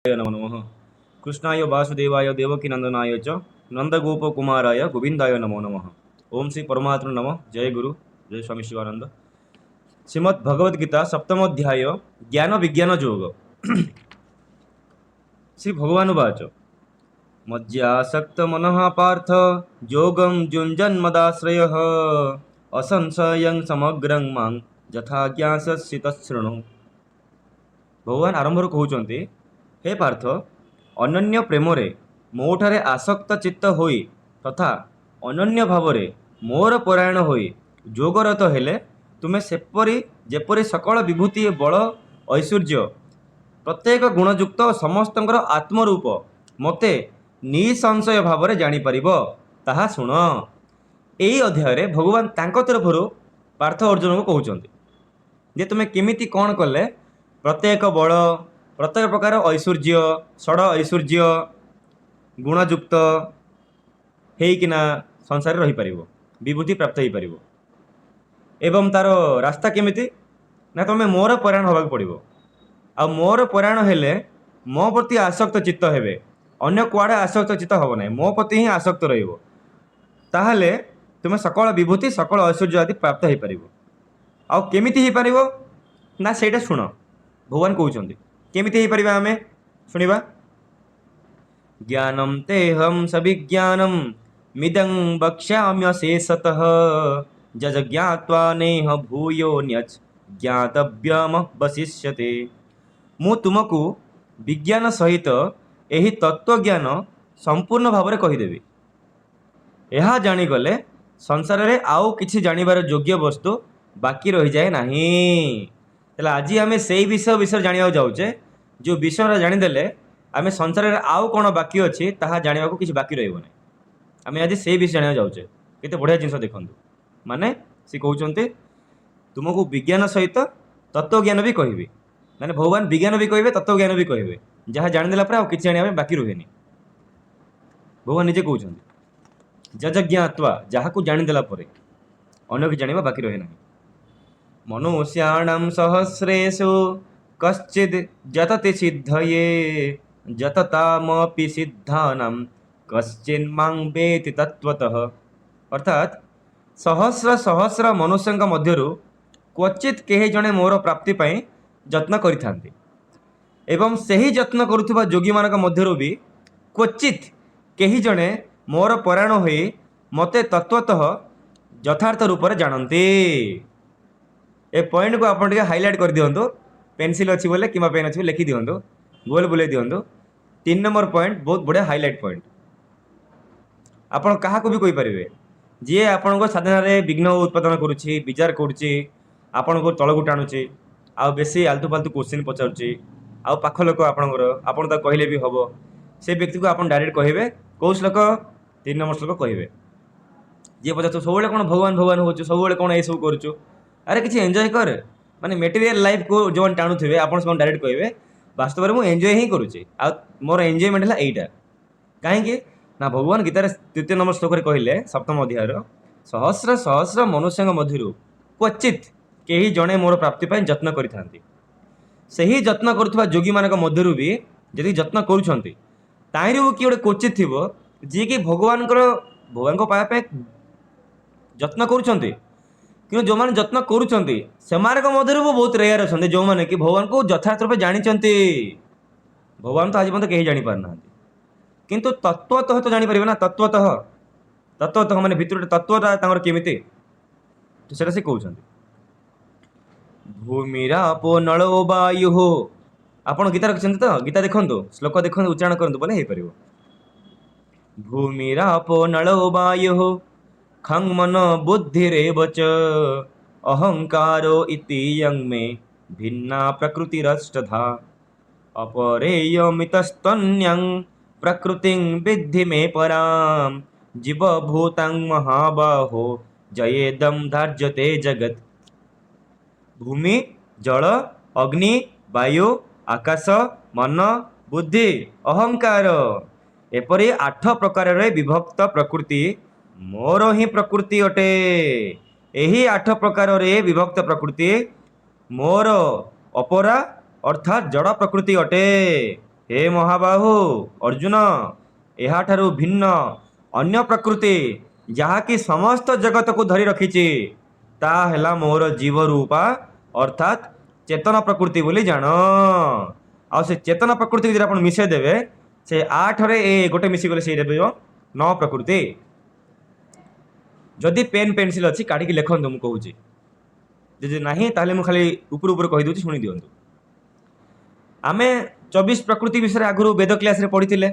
नमो नमः। कृष्णाय वासुदेवाय देवकीनंदनाय च नंदगोपकुमाराय गोविंदाय नमो नमः। ओम श्री परमात्मा नमः। जय गुरु, जय स्वामी शिवानंद। श्रीमद् भगवद गीता सप्तम अध्याय ज्ञान विज्ञान योग। श्री भगवान वाच मज्जासक्त मनः पार्थ योगं युञ्जन्मदाश्रयः असंशयं समग्रं मां यथा ज्ञास्यसि तच्छृणु। भगवान आरंभରୁ କହୁଛନ୍ତି, हे पार्थ, ଅନନ୍ୟ ପ୍ରେମରେ ମୋଠାରେ ଆସକ୍ତ ଚିତ୍ତ ହୋଇ ତଥା ଅନନ୍ୟ ଭାବରେ ମୋର ପରାୟଣ ହୋଇ ଯୋଗରତ ହେଲେ ତୁମେ ଯେପରି ସକଳ ବିଭୂତି ବଳ ଐଶ୍ୱର୍ଯ୍ୟ ପ୍ରତ୍ୟେକ ଗୁଣଯୁକ୍ତ ସମସ୍ତଙ୍କର ଆତ୍ମରୂପ ମୋତେ ନିସଂଶୟ ଭାବରେ ଜାଣିପାରିବ, ତାହା ଶୁଣ। ଏହି ଅଧ୍ୟାୟରେ ଭଗବାନ ତାଙ୍କ ତରଫରୁ ପାର୍ଥ ଅର୍ଜୁନଙ୍କୁ କହୁଛନ୍ତି ଯେ ତୁମେ କେମିତି କ'ଣ କଲେ ପ୍ରତ୍ୟେକ ବଳ, ପ୍ରତ୍ୟେକ ପ୍ରକାର ଐଶ୍ୱର୍ଯ୍ୟ, ଷଡ଼ ଐଶ୍ୱର୍ଯ୍ୟ ଗୁଣଯୁକ୍ତ ହେଇକିନା ସଂସାରରେ ରହିପାରିବ, ବିଭୂତି ପ୍ରାପ୍ତ ହେଇପାରିବ। ଏବଂ ତାର ରାସ୍ତା କେମିତି ନା ତୁମେ ମୋର ପରାୟଣ ହେବାକୁ ପଡ଼ିବ। ଆଉ ମୋର ପରାୟଣ ହେଲେ ମୋ ପ୍ରତି ଆସକ୍ତ ଚିତ୍ତ ହେବେ, ଅନ୍ୟ କୁଆଡ଼େ ଆସକ୍ତ ଚିତ୍ତ ହେବ ନାହିଁ, ମୋ ପ୍ରତି ହିଁ ଆସକ୍ତ ରହିବ। ତାହେଲେ ତୁମେ ସକଳ ବିଭୂତି ସକଳ ଐଶ୍ୱର୍ଯ୍ୟ ଆଦି ପ୍ରାପ୍ତ ହେଇପାରିବ। ଆଉ କେମିତି ହେଇପାରିବ ନା ସେଇଟା ଶୁଣ। ଭଗବାନ କହୁଛନ୍ତି କେମିତି ହେଇପାରିବା, ଆମେ ଶୁଣିବା। ଜ୍ଞାନಂ ତେହଂ ସବିଜ୍ଞାନಂ ମିଦଂ ବକ୍ଷ୍ୟାମ୍ୟଶେଷତଃ ଯଜ୍ଜ୍ଞାତ୍ୱା ନେହ ଭୂୟୋନ୍ୟଚ୍ ଜ୍ଞାତବ୍ୟମବଶିଷ୍ୟତେ। ମୁଁ ତୁମକୁ ବିଜ୍ଞାନ ସହିତ ଏହି ତତ୍ତ୍ୱଜ୍ଞାନ ସମ୍ପୂର୍ଣ୍ଣ ଭାବରେ କହିଦେବି। ଏହା ଜାଣିଗଲେ ସଂସାରରେ ଆଉ କିଛି ଜାଣିବାର ଯୋଗ୍ୟ ବସ୍ତୁ ବାକି ରହିଯାଏ ନାହିଁ। ହେଲେ ଆଜି ଆମେ ସେଇ ବିଷୟରେ ଜାଣିବାକୁ ଯାଉଛେ, ଯେଉଁ ବିଷୟଟା ଜାଣିଦେଲେ ଆମେ ସଂସାରରେ ଆଉ କ'ଣ ବାକି ଅଛି ତାହା ଜାଣିବାକୁ କିଛି ବାକି ରହିବ ନାହିଁ। ଆମେ ଆଜି ସେଇ ବିଷୟ ଜାଣିବାକୁ ଯାଉଛେ। କେତେ ବଢ଼ିଆ ଜିନିଷ ଦେଖନ୍ତୁ। ମାନେ ସେ କହୁଛନ୍ତି ତୁମକୁ ବିଜ୍ଞାନ ସହିତ ତତ୍ତ୍ୱଜ୍ଞାନ ବି କହିବି। ମାନେ ଭଗବାନ ବିଜ୍ଞାନ ବି କହିବେ, ତତ୍ତ୍ୱଜ୍ଞାନ ବି କହିବେ। ଯାହା ଜାଣିଦେଲା ପରେ ଆଉ କିଛି ଜାଣିବା ପାଇଁ ବାକି ରୁହେନି। ଭଗବାନ ନିଜେ କହୁଛନ୍ତି ଯଜ୍ଜ୍ଞାତ୍ୱା, ଯାହାକୁ ଜାଣିଦେଲା ପରେ ଅନ୍ୟ କିଛି ଜାଣିବା ବାକି ରହେ ନାହିଁ। ମନୁଷ୍ୟାଣାଂ ସହସ୍ରେଷୁ କଶ୍ଚିଦ୍ ଯତତି ସିଦ୍ଧये ଯତତାମପି ସିଦ୍ଧାନାଂ କଶ୍ଚିନ୍ ମାଂ ବେତି ତତ୍ତ୍ୱତଃ। ଅର୍ଥାତ୍ ସହସ୍ର ସହସ୍ର ମନୁଷ୍ୟଙ୍କ ମଧ୍ୟରୁ କ୍ୱଚିତ୍ କେହି ଜଣେ ମୋର ପ୍ରାପ୍ତି ପାଇଁ ଯତ୍ନ କରିଥାନ୍ତି, ଏବଂ ସେହି ଯତ୍ନ କରୁଥିବା ଯୋଗୀମାନଙ୍କ ମଧ୍ୟରୁ ବି କ୍ୱଚିତ୍ କେହି ଜଣେ ମୋର ପରାୟଣ ହୋଇ ମୋତେ ତତ୍ତ୍ୱତଃ ଯଥାର୍ଥ ରୂପରେ ଜାଣନ୍ତି। ଏ ପଏଣ୍ଟକୁ ଆପଣ ଟିକେ ହାଇଲାଇଟ୍ କରିଦିଅନ୍ତୁ। ପେନସିଲ୍ ଅଛି ବୋଲେ କିମ୍ବା ପେନ୍ ଅଛି ବୋଲେ ଲେଖି ଦିଅନ୍ତୁ, ଗୋଲ ବୁଲେଇ ଦିଅନ୍ତୁ। 3 ନମ୍ବର ପଏଣ୍ଟ ବହୁତ ବଢ଼ିଆ ହାଇଲାଇଟ୍ ପଏଣ୍ଟ। ଆପଣ କାହାକୁ ବି କହିପାରିବେ, ଯିଏ ଆପଣଙ୍କ ସାଧନାରେ ବିଘ୍ନ ଉତ୍ପାଦନ କରୁଛି, ବିଜାର କରୁଛି, ଆପଣଙ୍କୁ ତଳକୁ ଟାଣୁଛି, ଆଉ ବେଶୀ ଆଲତୁ ଫାଲତୁ କୋଶ୍ଚିନ୍ ପଚାରୁଛି, ଆଉ ପାଖ ଲୋକ ଆପଣଙ୍କର, ଆପଣ ତାକୁ କହିଲେ ବି ହେବ, ସେ ବ୍ୟକ୍ତିକୁ ଆପଣ ଡାଇରେକ୍ଟ କହିବେ। କେଉଁ ଶ୍ଲୋକ? 3 ନମ୍ବର ଶ୍ଲୋକ କହିବେ। ଯିଏ ପଚାରୁଛୁ ସବୁବେଳେ କ'ଣ ଭଗବାନ ଭଗବାନ ହେଉଛୁ, ସବୁବେଳେ କ'ଣ ଏସବୁ କରୁଛୁ, ଆରେ କିଛି ଏନ୍ଜୟ କର। ମାନେ ମେଟେରିଆଲ ଲାଇଫକୁ ଯେଉଁମାନେ ଟାଣୁଥିବେ ଆପଣ ସେମାନେ ଡାଇରେକ୍ଟ କହିବେ ବାସ୍ତବରେ ମୁଁ ଏନ୍ଜୟ ହିଁ କରୁଛି, ଆଉ ମୋର ଏନ୍ଜୟମେଣ୍ଟ ହେଲା ଏଇଟା। କାହିଁକି ନା ଭଗବାନ ଗୀତାରେ 3 ନମ୍ବର ଶ୍ଲୋକରେ କହିଲେ, ସପ୍ତମ ଅଧ୍ୟାୟର, ସହସ୍ର ସହସ୍ର ମନୁଷ୍ୟଙ୍କ ମଧ୍ୟରୁ କ୍ୱଚିତ୍ କେହି ଜଣେ ମୋର ପ୍ରାପ୍ତି ପାଇଁ ଯତ୍ନ କରିଥାନ୍ତି। ସେହି ଯତ୍ନ କରୁଥିବା ଯୋଗୀମାନଙ୍କ ମଧ୍ୟରୁ ବି ଯଦି ଯତ୍ନ କରୁଛନ୍ତି, ତାହିଁରୁ କିଏ ଗୋଟେ କ୍ୱଚିତ୍ ଥିବ ଯିଏକି ଭଗବାନଙ୍କ ପାଇବା ପାଇଁ ଯତ୍ନ କରୁଛନ୍ତି। କିନ୍ତୁ ଯେଉଁମାନେ ଯତ୍ନ କରୁଛନ୍ତି ସେମାନଙ୍କ ମଧ୍ୟରୁ ବହୁତ ରେୟାର ଅଛନ୍ତି ଯେଉଁମାନେ କି ଭଗବାନଙ୍କୁ ଯଥାର୍ଥ ରୂପେ ଜାଣିଛନ୍ତି। ଭଗବାନ ତ ଆଜି ପର୍ଯ୍ୟନ୍ତ କେହି ଜାଣିପାରୁନାହାନ୍ତି, କିନ୍ତୁ ତତ୍ତ୍ୱତଃ ତ ଜାଣିପାରିବେ ନା। ତତ୍ତ୍ୱତଃ ମାନେ ଭିତରଟା ତତ୍ତ୍ୱଟା ତାଙ୍କର କେମିତି, ତ ସେଟା ସେ କହୁଛନ୍ତି। ଭୂମିରାପୋ ନଳୋ ବାୟୁଃ। ଆପଣ ଗୀତା ରଖିଛନ୍ତି ତ? ଗୀତା ଦେଖନ୍ତୁ, ଶ୍ଲୋକ ଦେଖନ୍ତୁ, ଉଚ୍ଚାରଣ କରନ୍ତୁ ବୋଲେ ହେଇପାରିବ। ଭୂମିରାପୋ ନଳୋ ବାୟୁଃ ଖଂ ମନ ବୁଦ୍ଧିରେବ ଚ ଅହଙ୍କାରୋ ଇତି ୟଂ ମେ ଭିନ୍ନା ପ୍ରକୃତିରଷ୍ଟଧା ଅପରେୟମିତସ୍ତନ୍ୟଂ ପ୍ରକୃତିଂ ବିଦ୍ଧି ମେ ପରାଂ ଜୀବଭୂତାଂ ମହାବାହୋ ଜୟେଦಂ ଧାର୍ଯ୍ୟତେ ଜଗତ୍। ଭୂମି, ଜଳ, ଅଗ୍ନି, ବାୟୁ, ଆକାଶ, ମନ, ବୁଦ୍ଧି, ଅହଙ୍କାର, ଏପରି 8 ପ୍ରକାରରେ ବିଭକ୍ତ ପ୍ରକୃତି ମୋର ହିଁ ପ୍ରକୃତି ଅଟେ। ଏହି 8 ପ୍ରକାରରେ ବିଭକ୍ତ ପ୍ରକୃତି ମୋର ଅପରା ଅର୍ଥାତ୍ ଜଡ଼ ପ୍ରକୃତି ଅଟେ। हे महाबाहु अर्जुन, एहाठारु भिन्न अन्य प्रकृति जहाँकि समस्त जगत को धरी रखिछि ता हेला मोर जीव रूपा अर्थात चेतन प्रकृति बोली जान। आ से चेतन प्रकृति जब आप मिसई देवे से 8 रे ए गोटे मिसिगले से 9 प्रकृति। जदि पेन पेनसिल अच्छी काढ़ी लिखନ୍ତୁ ମୁଁ କହୁଛି, ଯଦି ନାହିଁ ତାହେଲେ ମୁଁ ଖାଲି ଉପରୁ ଉପରୁ କହିଦେଉଛି ଶୁଣି ଦିଅନ୍ତୁ। ଆମେ 24 ପ୍ରକୃତି ବିଷୟରେ ଆଗରୁ ବେଦ କ୍ଲାସରେ ପଢିଥିଲେ।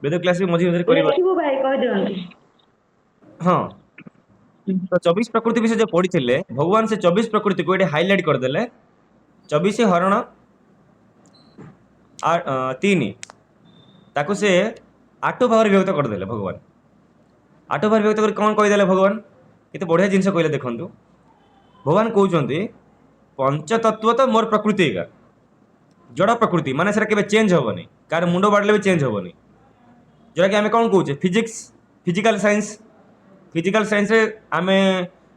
ବେଦ କ୍ଲାସରେ ମଝି ମଝିରେ କରିବା। ଲେଖିବୁ ଭାଇ କହିଦିଅନ୍ତୁ। ହଁ, ତ 24 ପ୍ରକୃତି ବିଷୟରେ ଯୋଉ ପଢିଥିଲେ ଭଗବାନ ସେ 24 ପ୍ରକୃତିକୁ ଏଠି ହାଇଲାଇଟ୍ କରିଦେଲେ। 24 ହରଣ 3 ତାକୁ ସେ 8 ଭାଗରେ ବିଭକ୍ତ କରିଦେଲେ ଭଗବାନ। 8 ଭାଗରେ ବିଭକ୍ତ କରି କ'ଣ କହିଦେଲେ ଭଗବାନ? କେତେ ବଢ଼ିଆ ଜିନିଷ କହିଲେ ଦେଖନ୍ତୁ। ଭଗବାନ କହୁଛନ୍ତି ପଞ୍ଚତତ୍ଵ ତ ମୋର ପ୍ରକୃତି ଏକା, ଜଡ଼ ପ୍ରକୃତି ମାନେ ସେଟା କେବେ ଚେଞ୍ଜ ହେବନି, କାହାର ମୁଣ୍ଡ ବାଡ଼ିଲେ ବି ଚେଞ୍ଜ ହେବନି। ଯେଉଁଟାକି ଆମେ କ'ଣ କହୁଛେ ଫିଜିକ୍ସ, ଫିଜିକାଲ ସାଇନ୍ସ। ଫିଜିକାଲ ସାଇନ୍ସରେ ଆମେ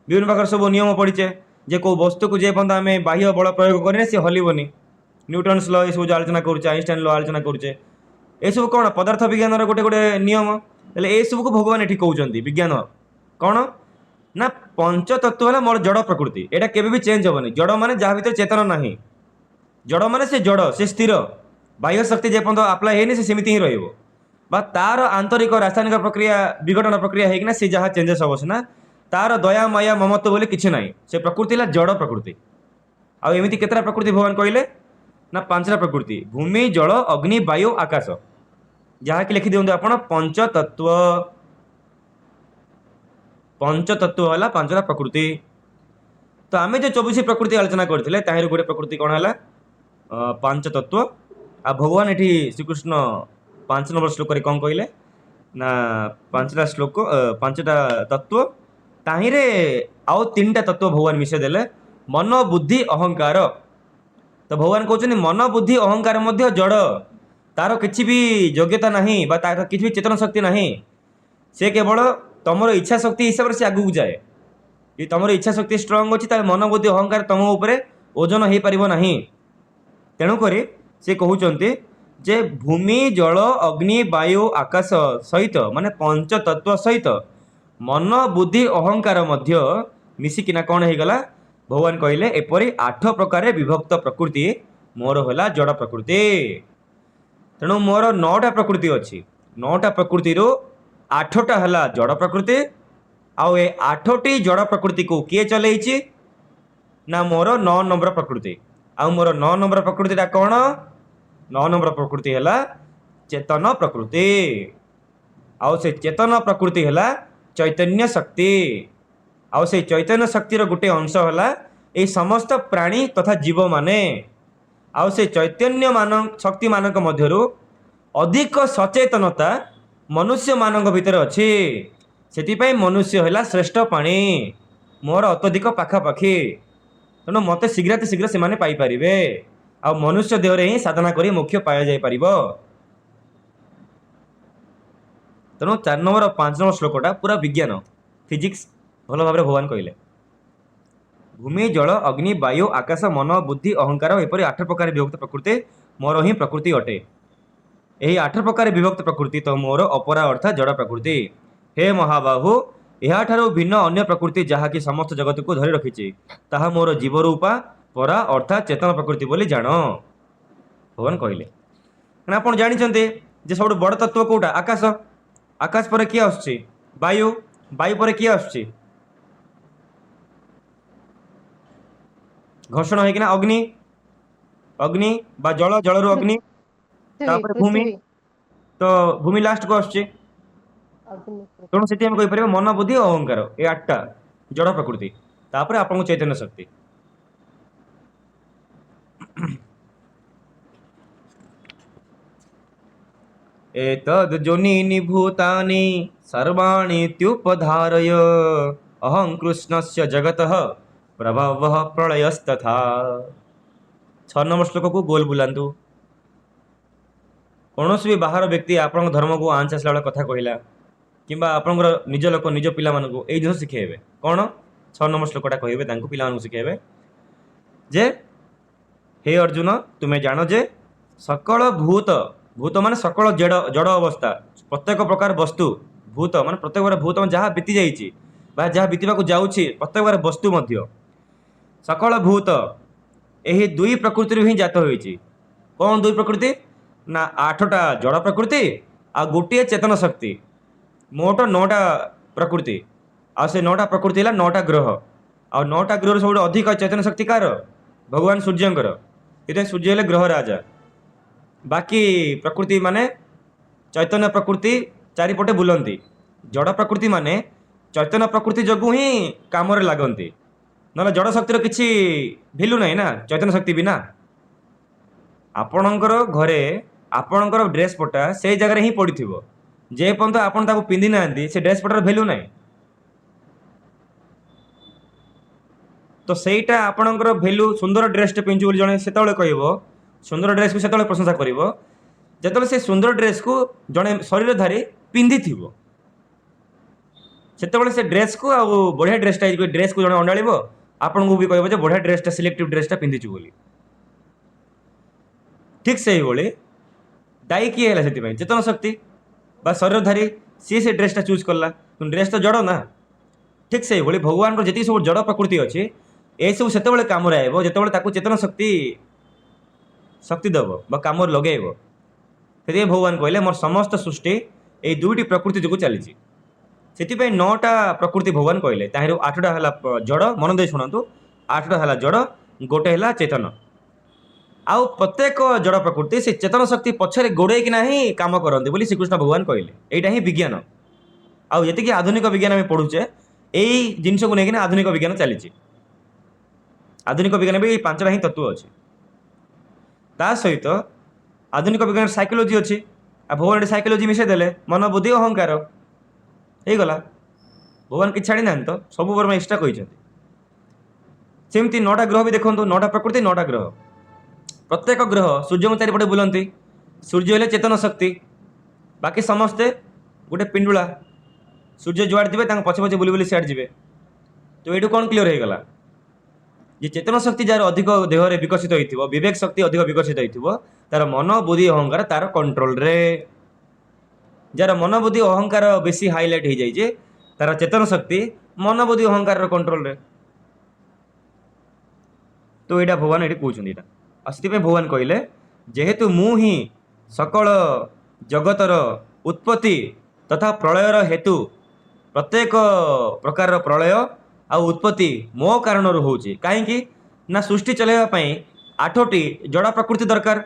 ବିଭିନ୍ନ ପ୍ରକାର ସବୁ ନିୟମ ପଢ଼ିଛେ ଯେ କେଉଁ ବସ୍ତୁକୁ ଯେ ପର୍ଯ୍ୟନ୍ତ ଆମେ ବାହ୍ୟ ବଳ ପ୍ରୟୋଗ କରିନେ ସେ ହଲିବନି। ନ୍ୟୁଟନ୍ସ ଲ ଏସବୁ ଯେଉଁ ଆଲୋଚନା କରୁଛେ, ଆଇନଷ୍ଟାଇନ ଲ ଆଲୋଚନା କରୁଛେ, ଏସବୁ କ'ଣ ପଦାର୍ଥ ବିଜ୍ଞାନର ଗୋଟେ ଗୋଟେ ନିୟମ। ହେଲେ ଏସବୁକୁ ଭଗବାନ ଏଠି କହୁଛନ୍ତି ବିଜ୍ଞାନ କ'ଣ ନା ପଞ୍ଚତତ୍ଵ ହେଲା ମୋର ଜଡ଼ ପ୍ରକୃତି, ଏଇଟା କେବେ ବି ଚେଞ୍ଜ ହେବନି। ଜଡ଼ ମାନେ ଯାହା ଭିତରେ ଚେତନ ନାହିଁ, ଜଡ଼ ମାନେ ସେ ଜଡ଼, ସେ ସ୍ଥିର, ବାହ୍ୟ ଶକ୍ତି ଯେ ପର୍ଯ୍ୟନ୍ତ ଆପ୍ଲାଏ ହେଇନି ସେ ସେମିତି ହିଁ ରହିବ। ବା ତାର ଆନ୍ତରିକ ରାସାୟନିକ ପ୍ରକ୍ରିୟା ବିଘଟନ ପ୍ରକ୍ରିୟା ହେଇକିନା ସେ ଯାହା ଚେଞ୍ଜେସ୍ ହେବ ସିନା, ତାର ଦୟା ମାୟା ମମତ୍ଵ ବୋଲି କିଛି ନାହିଁ। ସେ ପ୍ରକୃତି ହେଲା ଜଡ଼ ପ୍ରକୃତି। ଆଉ ଏମିତି କେତେଟା ପ୍ରକୃତି ଭଗବାନ କହିଲେ ନା 5ଟା ପ୍ରକୃତି, ଭୂମି ଜଳ ଅଗ୍ନି ବାୟୁ ଆକାଶ, ଯାହାକି ଲେଖି ଦିଅନ୍ତୁ ଆପଣ ପଞ୍ଚତତ୍ଵ। ପଞ୍ଚତତ୍ଵ ହେଲା 5ଟା ପ୍ରକୃତି। ତ ଆମେ ଯେଉଁ 24 ପ୍ରକୃତି ଆଲୋଚନା କରିଥିଲେ ତାହିଁରୁ ଗୋଟେ ପ୍ରକୃତି କ'ଣ ହେଲା 5 ତତ୍ଵ। ଆଉ ଭଗବାନ ଏଠି ଶ୍ରୀକୃଷ୍ଣ 5 ନମ୍ବର ଶ୍ଲୋକରେ କ'ଣ କହିଲେ ନା 5ଟା ଶ୍ଲୋକ 5ଟା ତତ୍ଵ, ତାହିଁରେ ଆଉ 3ଟା ତତ୍ଵ ଭଗବାନ ମିଶାଇ ଦେଲେ, ମନ ବୁଦ୍ଧି ଅହଙ୍କାର। ତ ଭଗବାନ କହୁଛନ୍ତି ମନ ବୁଦ୍ଧି ଅହଙ୍କାର ମଧ୍ୟ ଜଡ଼, ତାର କିଛି ବି ଯୋଗ୍ୟତା ନାହିଁ ବା ତାର କିଛି ବି ଚେତନ ଶକ୍ତି ନାହିଁ। ସେ କେବଳ ତମର ଇଚ୍ଛା ଶକ୍ତି ହିସାବରେ ସେ ଆଗକୁ ଯାଏ। ଯଦି ତମର ଇଚ୍ଛା ଶକ୍ତି ଷ୍ଟ୍ରଙ୍ଗ ଅଛି ତାହେଲେ ମନ ବୁଦ୍ଧି ଅହଙ୍କାର ତମ ଉପରେ ଓଜନ ହେଇପାରିବ ନାହିଁ। ତେଣୁକରି ସେ କହୁଛନ୍ତି ଯେ ଭୂମି ଜଳ ଅଗ୍ନି ବାୟୁ ଆକାଶ ସହିତ ମାନେ ପଞ୍ଚତତ୍ଵ ସହିତ ମନ ବୁଦ୍ଧି ଅହଙ୍କାର ମଧ୍ୟ ମିଶିକିନା କ'ଣ ହେଇଗଲା, ଭଗବାନ କହିଲେ ଏପରି 8 ପ୍ରକାରରେ ବିଭକ୍ତ ପ୍ରକୃତି ମୋର ହେଲା ଜଡ଼ ପ୍ରକୃତି। ତେଣୁ ମୋର 9ଟା ପ୍ରକୃତି ଅଛି, 9ଟା ପ୍ରକୃତିରୁ 8ଟା ହେଲା ଜଡ଼ ପ୍ରକୃତି। ଆଉ ଏ 8ଟି ଜଡ଼ ପ୍ରକୃତିକୁ କିଏ ଚଲେଇଛି ନା ମୋର 9 ନମ୍ବର ପ୍ରକୃତି। ଆଉ ମୋର 9 ନମ୍ବର ପ୍ରକୃତିଟା କ'ଣ? 9 ନମ୍ବର ପ୍ରକୃତି ହେଲା ଚେତନ ପ୍ରକୃତି। ଆଉ ସେ ଚେତନ ପ୍ରକୃତି ହେଲା ଚୈତନ୍ୟ ଶକ୍ତି। ଆଉ ସେଇ ଚୈତନ୍ୟ ଶକ୍ତିର ଗୋଟେ ଅଂଶ ହେଲା ଏଇ ସମସ୍ତ ପ୍ରାଣୀ ତଥା ଜୀବମାନେ। ଆଉ ସେ ଚୈତନ୍ୟ ଶକ୍ତି ମାନଙ୍କ ମଧ୍ୟରୁ ଅଧିକ ସଚେତନତା ମନୁଷ୍ୟମାନଙ୍କ ଭିତରେ ଅଛି। ସେଥିପାଇଁ ମନୁଷ୍ୟ ହେଲା ଶ୍ରେଷ୍ଠ ପ୍ରାଣୀ, ମୋର ଅତ୍ୟଧିକ ପାଖାପାଖି। ତେଣୁ ମୋତେ ଶୀଘ୍ର ସେମାନେ ପାଇପାରିବେ। ଆଉ ମନୁଷ୍ୟ ଦେହରେ ହିଁ ସାଧନା କରି ମୋକ୍ଷ ପାଇଯାଇପାରିବ। ତେଣୁ 4 ନମ୍ବର 5 ନମ୍ବର ଶ୍ଲୋକଟା ପୁରା ବିଜ୍ଞାନ, ଫିଜିକ୍ସ ଭଲ ଭାବରେ ଭଗବାନ କହିଲେ। ଭୂମି ଜଳ ଅଗ୍ନି ବାୟୁ ଆକାଶ ମନ ବୁଦ୍ଧି ଅହଙ୍କାର ଏପରି 8 ପ୍ରକାର ବିଭକ୍ତ ପ୍ରକୃତି ମୋର ହିଁ ପ୍ରକୃତି ଅଟେ। ଏହି 8 ପ୍ରକାର ବିଭକ୍ତ ପ୍ରକୃତି ତ ମୋର ଅପରା ଅର୍ଥାତ୍ ଜଡ଼ ପ୍ରକୃତି। ହେ ମହାବାହୁ, ଏହାଠାରୁ ଭିନ୍ନ ଅନ୍ୟ ପ୍ରକୃତି ଯାହାକି ସମସ୍ତ ଜଗତକୁ ଧରି ରଖିଛି ତାହା ମୋର ଜୀବ ରୂପା ପରା ଅର୍ଥାତ୍ ଚେତନ ପ୍ରକୃତି ବୋଲି ଜାଣ, ଭଗବାନ କହିଲେ। କାରଣ ଆପଣ ଜାଣିଛନ୍ତି ଯେ ସବୁଠୁ ବଡ଼ ତତ୍ଵ କୋଉଟା? ଆକାଶ। ଆକାଶ ପରେ କିଏ ଆସୁଛି? ବାୟୁ। ବାୟୁ ପରେ କିଏ ଆସୁଛି? ଘର୍ଷଣ ହେଇକିନା ଅଗ୍ନି। ଅଗ୍ନି ବା ଜଳ, ଜଳରୁ ଅଗ୍ନି, ତାପରେ ଭୂମି, ତ ଭୂମି ଲାଷ୍ଟକୁ ଆସୁଛି। ତେଣୁ ସେଠି ଆମେ କହିପାରିବା ମନ ବୁଦ୍ଧି ଅହଙ୍କାର ଏ 8ଟା ଜଡ଼ ପ୍ରକୃତି, ତାପରେ ଆପଣଙ୍କୁ ଚୈତନ୍ୟ ଶକ୍ତି। एतद् जोनीनि भूतानि सर्वाणीत्युपधारय अहं कृष्णस्य जगतः प्रभवः प्रलयस्तथा। 6 नंबर श्लोक को गोल बुलाନ୍ତୁ। କୌଣସି ବି ବାହାର ବ୍ୟକ୍ତି ଆପଣଙ୍କ ଧର୍ମକୁ ଆଞ୍ଚ ଆସିଲା ବେଳେ କଥା କହିଲା କିମ୍ବା ଆପଣଙ୍କର ନିଜ ଲୋକ ନିଜ ପିଲାମାନଙ୍କୁ ଏଇ ଜିନିଷ ଶିଖେଇବେ କ'ଣ? 6 ନମ୍ବର ଶ୍ଲୋକଟା କହିବେ ତାଙ୍କୁ ପିଲାମାନଙ୍କୁ ଶିଖେଇବେ ଯେ हे अर्जुन तुम्हें जान जे सकल भूत भूत मान सकल जड़ जड़ अवस्था प्रत्येक प्रकार वस्तु भूत मान प्रत्येक प्रकार भूत मान जहाँ बीती जाइए जहाँ बीतवाक जाऊँगी प्रत्येक प्रकार वस्तु मध्य सकल भूत यही दुई प्रकृति ही जात होती। कौन दुई प्रकृति ना 8टा जड़ प्रकृति आ गोटे चेतन शक्ति मोट 9टा प्रकृति आ से 9टा प्रकृति है 9टा ग्रह आ 9टा ग्रह सब अधिक चेतन शक्ति कार भगवान सूर्यंकर ये सूर्य हेले ग्रह राजा बाकी प्रकृति माने चैतन्य प्रकृति चारिपटे बुलंती जड़ प्रकृति माने चैतन्य प्रकृति जगू ही काम लगती ना जड़ शक्तिर किसी भैल्यू ना ना चैतन्य शक्ति बिना आपणकर घरे आपणकर ड्रेस पटा से जगह ही पड़ी जे पर्यंत आपन ताको पिंधि ना से ड्रेस पटार भैल्यू ना तो सहीटा आपणकर भैल्यू सुंदर ड्रेसटे पिंधु जड़े से कह सुंदर ड्रेस को से प्रशंसा कर जो से सुंदर ड्रेस को जड़े शरीरधारी पिंधि से ड्रेस को आ बढ़िया ड्रेसटा ड्रेस को जड़े अंडाड़ आपन को भी कह बढ़िया ड्रेसटा सिलेक्टिव ड्रेसटा पिंधिचु बोली ठीक से ही दायी किए है से चेतन शक्ति बा शरीरधारी सी से ड्रेसटा चूज कला ड्रेस तो जड़ ना ठीक से ही भगवान को जी सब जड़ प्रकृति अच्छी ये सब से कम आएब जो चेतन शक्ति शक्ति दब कम लगे से भगवान कहले मोर समस्त सृष्टि ये दुईटी प्रकृति जो चली से 9टा प्रकृति भगवान कहले ताहिर 8टा है जड़ मन दे शुणु 8टा है जड़ गोटे है चेतन आउ प्रत्येक जड़ प्रकृति से चेतन शक्ति पछरे गोड़े कि ही काम करते बोली श्रीकृष्ण भगवान कहले यहाँ ही विज्ञान आउ जी आधुनिक विज्ञान आम पढ़ुचे यही जिनस को लेकिन आधुनिक विज्ञान चली आधुनिक विज्ञान भी 5टा ही तत्व अच्छी ता सहित आधुनिक विज्ञान साइकोलोजी अच्छी आ भगवान साइकोलोजी मिसेदेले मन बुद्धि अहंकार हो गला भगवान कि छाड़ी ना तो सब बर्म एक्सट्रा कहते सेमती 9टा ग्रह भी देखो 9टा प्रकृति 9टा ग्रह प्रत्येक ग्रह सूर्य चारिपटे बुलंती सूर्य हेले चेतन शक्ति बाकी समस्ते गोटे पिंडुला सूर्य जुआड़े थे पछे पछे बुली बुली सियाड़े जी तो ये कौन क्लीयर हो गला जे चेतन शक्ति जार अधिक देह में विकसित होता विवेक शक्ति अधिक विकसित होता तार मन बुद्धि अहंकार तार कंट्रोल रे जार मन बुद्धि अहंकार बेसी हाइलाइट हो जाए तार चेतन शक्ति मन बुद्धि अहंकार कंट्रोल रे तो यहाँ भगवान ये कहते यहाँ भगवान कहले जेहेतु मु ही सकल जगतर उत्पत्ति तथा प्रलयर हेतु प्रत्येक प्रकार प्रलय आ उत्पत्ति मो कारण होची कहीं ना सृष्टि चलैवाई 8टी जड़ा प्रकृति दरकार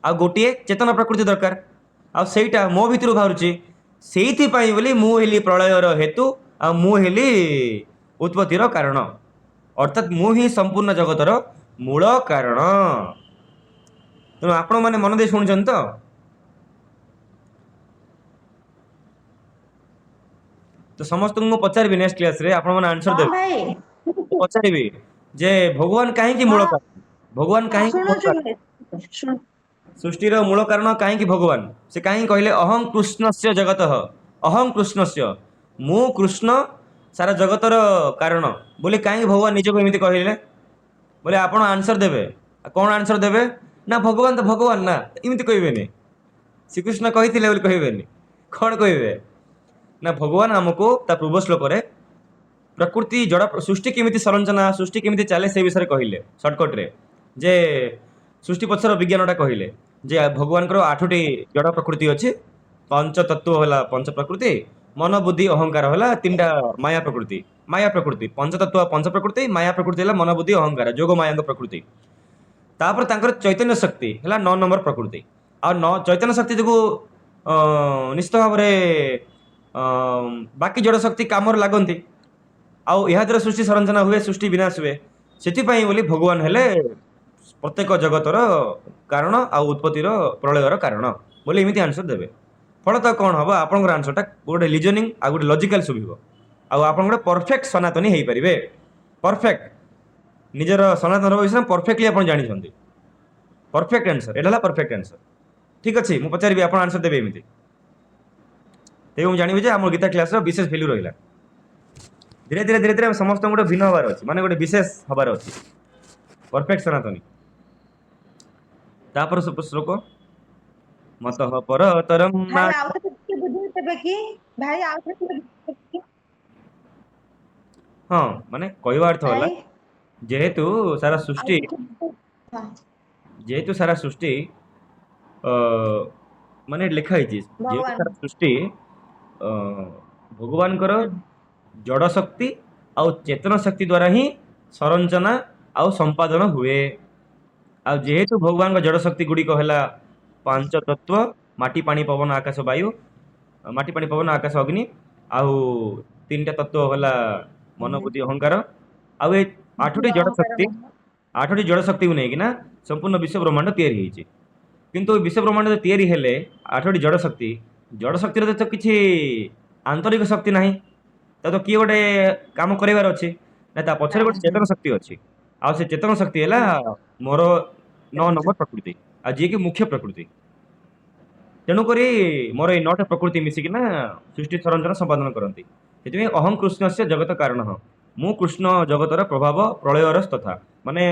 आ गोटे चेतन प्रकृति दरकार आईटा मो भितर बाहर से बोली मुझे प्रलयर हेतु आ मुझे उत्पत्तिर कारण अर्थात मुझे संपूर्ण जगतर मूल कारण तेणु आपण मैंने मन दे शुणुं तो समस्त को पचारि नेक्स्ट क्लास रे आपण माने आंसर दे पचारि जे भगवान कहीं मूल कारण भगवान कहीं सृष्टि मूल कारण कहीं भगवान से कहीं कहले अहं कृष्णस्य जगत अहं कृष्णस्य मु कृष्ण सारा जगतर कारण बोले कहीं भगवान निजको एमती कहले बोले आपण आंसर देवे कौन आंसर देवे ना भगवान तो भगवान ना एमती कहबेनि श्रीकृष्ण कही कहबेनि कौन कहबे ना भगवान आमको पूर्व श्लोक प्रकृति जड़ा सृष्टि केमिति संरचना सृष्टि केमिति चले से विषय कहले सर्टकट रे जे सृष्टि पक्षर विज्ञानटा कहले जे भगवान 8टी जड़ा प्रकृति अच्छी पंच तत्व है पंच प्रकृति मन बुद्धि अहंकार है 3टा माया प्रकृति पंच तत्व पंच प्रकृति माया प्रकृति है मन बुद्धि अहंकार जोग माया प्रकृति तापर तांकर चैतन्य शक्ति है 9 नंबर प्रकृति आ चैतन्य शक्ति जो निश्चित भाव बाकी जड़ शक्ति काम लगती आउ या द्वारा सृष्टि संरचना हुए सृष्टि विनाश हुए से बोली भगवान हेले प्रत्येक जगतर कारण आ उत्पत्तिर प्रलयर कारण बोले एमती आंसर देवे फलत कौन हम आप आंसरटा गोटे लिजनिंग आ गोटे लजिकाल शुभ आप गोटे परफेक्ट सनातनी हो पारे परफेक्ट निजर सनातन विषय में परफेक्टली आप जानते परफेक्ट आंसर यहाँ परफेक्ट आंसर ठीक अच्छे मुझे पचारि आप आंसर देवे एमती तेज मुझे जानवी आम गीता क्लास विशेष भैल्यू रहा धीरे धीरे समस्त गोटे भिन्न हबार अच्छी माने गोटे विशेष हबार अच्छी परफेक्ट सनातनी ତାପରେ ଶ୍ଲୋକ ମତଃ ପରତରମ୍ ଭାଇ ଆଉ ଥରେ ଟିକେ ବୁଝେଇ ଦେବେ କି? ଭାଇ ଆଉ ଥରେ ଟିକେ ବୁଝେଇ ଦେବେ କି? ହଁ ମାନେ କହିବା ଅର୍ଥ ହେଲା ଭାଇ ଯେହେତୁ ସାରା ଆଉ ସୃଷ୍ଟି ଟିକେ ହଁ ଯେହେତୁ ସାରା ସୃଷ୍ଟି ଅ, ମାନେ ଲେଖା ହେଇଛି ଯେହେତୁ ଭଗବାନ ସାରା ସୃଷ୍ଟି ଅ, ଭଗବାନଙ୍କର ହୁଁ ଜଡ଼ ଶକ୍ତି ଆଉ ଚେତନ ଶକ୍ତି ଦ୍ୱାରା ହିଁ ସଂରଚନା ଆଉ ସମ୍ପାଦନ ହୁଏ। ଆଉ ଯେହେତୁ ଭଗବାନଙ୍କ ଜଡ଼ ଶକ୍ତି ଗୁଡ଼ିକ ହେଲା ପାଞ୍ଚ ତତ୍ଵ ମାଟି ପାଣି ପବନ ଆକାଶ ବାୟୁ, ମାଟି ପାଣି ପବନ ଆକାଶ ଅଗ୍ନି, ଆଉ ତିନିଟା ତତ୍ଵ ହେଲା ମନ ବୁଦ୍ଧି ଅହଙ୍କାର। ଆଉ ଏ ବୁଦ୍ଧି ଆଠଟି ଜଡ଼ ଅହଙ୍କାର ଶକ୍ତି ମନ ଆଠଟି ଜଡ଼ ଶକ୍ତିକୁ ନେଇକିନା ସମ୍ପୂର୍ଣ୍ଣ ବିଶ୍ୱ ବ୍ରହ୍ମାଣ୍ଡ ତିଆରି ହେଇଛି। କିନ୍ତୁ ବିଶ୍ୱ ବ୍ରହ୍ମାଣ୍ଡ ତିଆରି ହେଲେ ଆଠଟି ଜଡ଼ ଶକ୍ତିର ତ କିଛି ଆନ୍ତରିକ ଶକ୍ତି ନାହିଁ। ତା ତ କିଏ ଗୋଟେ କାମ କରିବାର ଅଛି ନା ତା ପଛରେ ଗୋଟେ ଚେତନ ଶକ୍ତି ଅଛି। ଆଉ ସେ ଚେତନ ଶକ୍ତି ହେଲା ମୋର 9 ନମ୍ବର ପ୍ରକୃତି, ଆଉ ଯିଏକି ମୁଖ୍ୟ ପ୍ରକୃତି। ତେଣୁକରି ମୋର ଏଇ 9ଟା ପ୍ରକୃତି ମିଶିକିନା ସୃଷ୍ଟି ସଂରଚନା ସମ୍ପାଦନ କରନ୍ତି। ସେଥିପାଇଁ ଅହଂ କୃଷ୍ଣସ୍ୟ ଜଗତ କାରଣ। ମୁଁ କୃଷ୍ଣ ଜଗତର ପ୍ରଭାବ ପ୍ରଳୟର ତଥା ମାନେ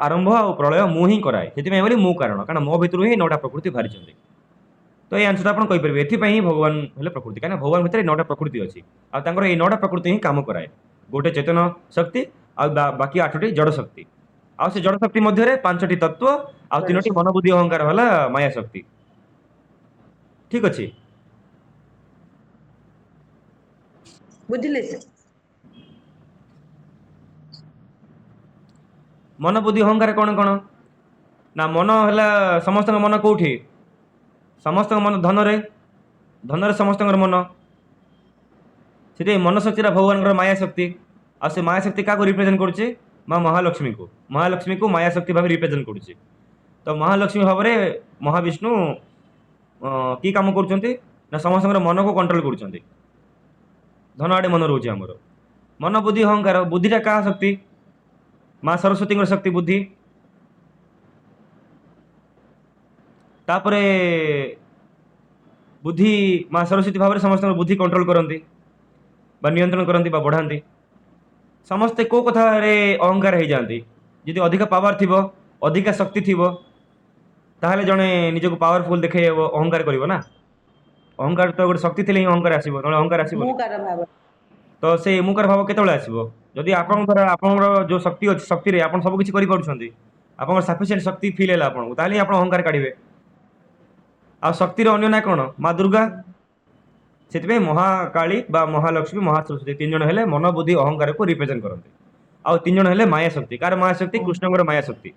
ଆରମ୍ଭ ଆଉ ପ୍ରଳୟ ମୁଁ ହିଁ କରାଏ। ସେଥିପାଇଁ ବୋଲି ମୁଁ କାରଣ, କାରଣ ମୋ ଭିତରୁ ହିଁ 9ଟା ପ୍ରକୃତି ବାହାରିଛନ୍ତି। ତ ଏଇ ଆନ୍ସରଟା ଆପଣ କହିପାରିବେ। ଏଥିପାଇଁ ହିଁ ଭଗବାନ ହେଲେ ପ୍ରକୃତି, କାହିଁକିନା ଭଗବାନ ଭିତରେ 9ଟା ପ୍ରକୃତି ଅଛି। ଆଉ ତାଙ୍କର ଏଇ 9ଟା ପ୍ରକୃତି ହିଁ କାମ କରାଏ। ଗୋଟେ ଚେତନ ଶକ୍ତି ଆଉ ବାକି 8ଟି ଜଡ଼ ଶକ୍ତି। ଆଉ ସେ ଜଡ଼ ଶକ୍ତି ମଧ୍ୟରେ 5ଟି ତତ୍ଵ ଆଉ 3ଟି ମନ ବୁଦ୍ଧି ଅହଙ୍କାର ହେଲା ମାୟା ଶକ୍ତି। ଠିକ ଅଛି। ବୁଝିଲେ? ମନ ବୁଦ୍ଧି ଅହଙ୍କାର କଣ କଣ? ନା ମନ ହେଲା ସମସ୍ତଙ୍କ ମନ କୋଉଠି? ସମସ୍ତଙ୍କ ମନ ଧନରେ, ଧନରେ ସମସ୍ତଙ୍କର ମନ। ସେଥିପାଇଁ ମନ ଶକ୍ତିଟା ଭଗବାନଙ୍କର ମାୟା ଶକ୍ତି। ଆଉ ସେ ମାୟା ଶକ୍ତି କାହାକୁ ରିପ୍ରେଜେଣ୍ଟ କରୁଛି? ମା ମହାଲକ୍ଷ୍ମୀକୁ। ମହାଲକ୍ଷ୍ମୀକୁ ମାୟା ଶକ୍ତି ଭାବେ ରିପ୍ରେଜେଣ୍ଟ କରୁଛି। ତ ମହାଲକ୍ଷ୍ମୀ ଭାବରେ ମହାବିଷ୍ଣୁ କି କାମ କରୁଛନ୍ତି? ନା ସମସ୍ତଙ୍କର ମନକୁ କଣ୍ଟ୍ରୋଲ କରୁଛନ୍ତି। ଧନ ଆଡେ ମନ ରହୁଛି ଆମର। ମନ ବୁଦ୍ଧି ଅହଙ୍କାର, ବୁଦ୍ଧିଟା କାହା ଶକ୍ତି? ମା ସରସ୍ୱତୀଙ୍କର ଶକ୍ତି ବୁଦ୍ଧି। ତାପରେ ବୁଦ୍ଧି ମା ସରସ୍ୱତୀ ଭାବରେ ସମସ୍ତଙ୍କର ବୁଦ୍ଧି କଣ୍ଟ୍ରୋଲ କରନ୍ତି ବା ନିୟନ୍ତ୍ରଣ କରନ୍ତି ବା ବଢାନ୍ତି। ସମସ୍ତେ କୋଉ କଥାରେ ଅହଙ୍କାର ହେଇଯାଆନ୍ତି? ଯଦି ଅଧିକ ପାୱାର ଥିବ, ଅଧିକା ଶକ୍ତି ଥିବ, ତାହେଲେ ଜଣେ ନିଜକୁ ପାୱାରଫୁଲ ଦେଖେଇବ, ଅହଙ୍କାର କରିବ ନା। ଅହଙ୍କାର ତ ଗୋଟେ ଶକ୍ତି ଥିଲେ ହିଁ ଅହଙ୍କାର ଆସିବ, ନହେଲେ ଅହଙ୍କାର ମୁଁ ଆସିବନି। କାର ଭାବ ତ ସେ ଏମୁକାର ଭାବ କେତେବେଳେ ଆସିବ? ଯଦି ଆପଣଙ୍କର ଆପଣଙ୍କର ଯୋଉ ଶକ୍ତି ଅଛି, ଶକ୍ତିରେ ଆପଣ ସବୁ କିଛି କରିପାରୁଛନ୍ତି, ଆପଣଙ୍କର ସଫିସିଏଣ୍ଟ ଶକ୍ତି ଫିଲ୍ ହେଲା ଆପଣଙ୍କୁ, ତାହେଲେ ହିଁ ଆପଣ ଅହଙ୍କାର କାଢିବେ। ଆଉ ଶକ୍ତିର ଅନ୍ୟ ନାଁ କଣ? ମା ଦୁର୍ଗା। ସେଥିପାଇଁ ମହାକାଳୀ ବା ମହାଲକ୍ଷ୍ମୀ, ମହାସରସ୍ୱତୀ 3 ଜଣ ହେଲେ ମନ ବୁଦ୍ଧି ଅହଙ୍କାରକୁ ରିପ୍ରେଜେଣ୍ଟ କରନ୍ତି। ଆଉ 3 ଜଣ ହେଲେ ମାୟା ଶକ୍ତି। କାହାର ମାୟା ଶକ୍ତି? କୃଷ୍ଣଙ୍କର ମାୟା ଶକ୍ତି।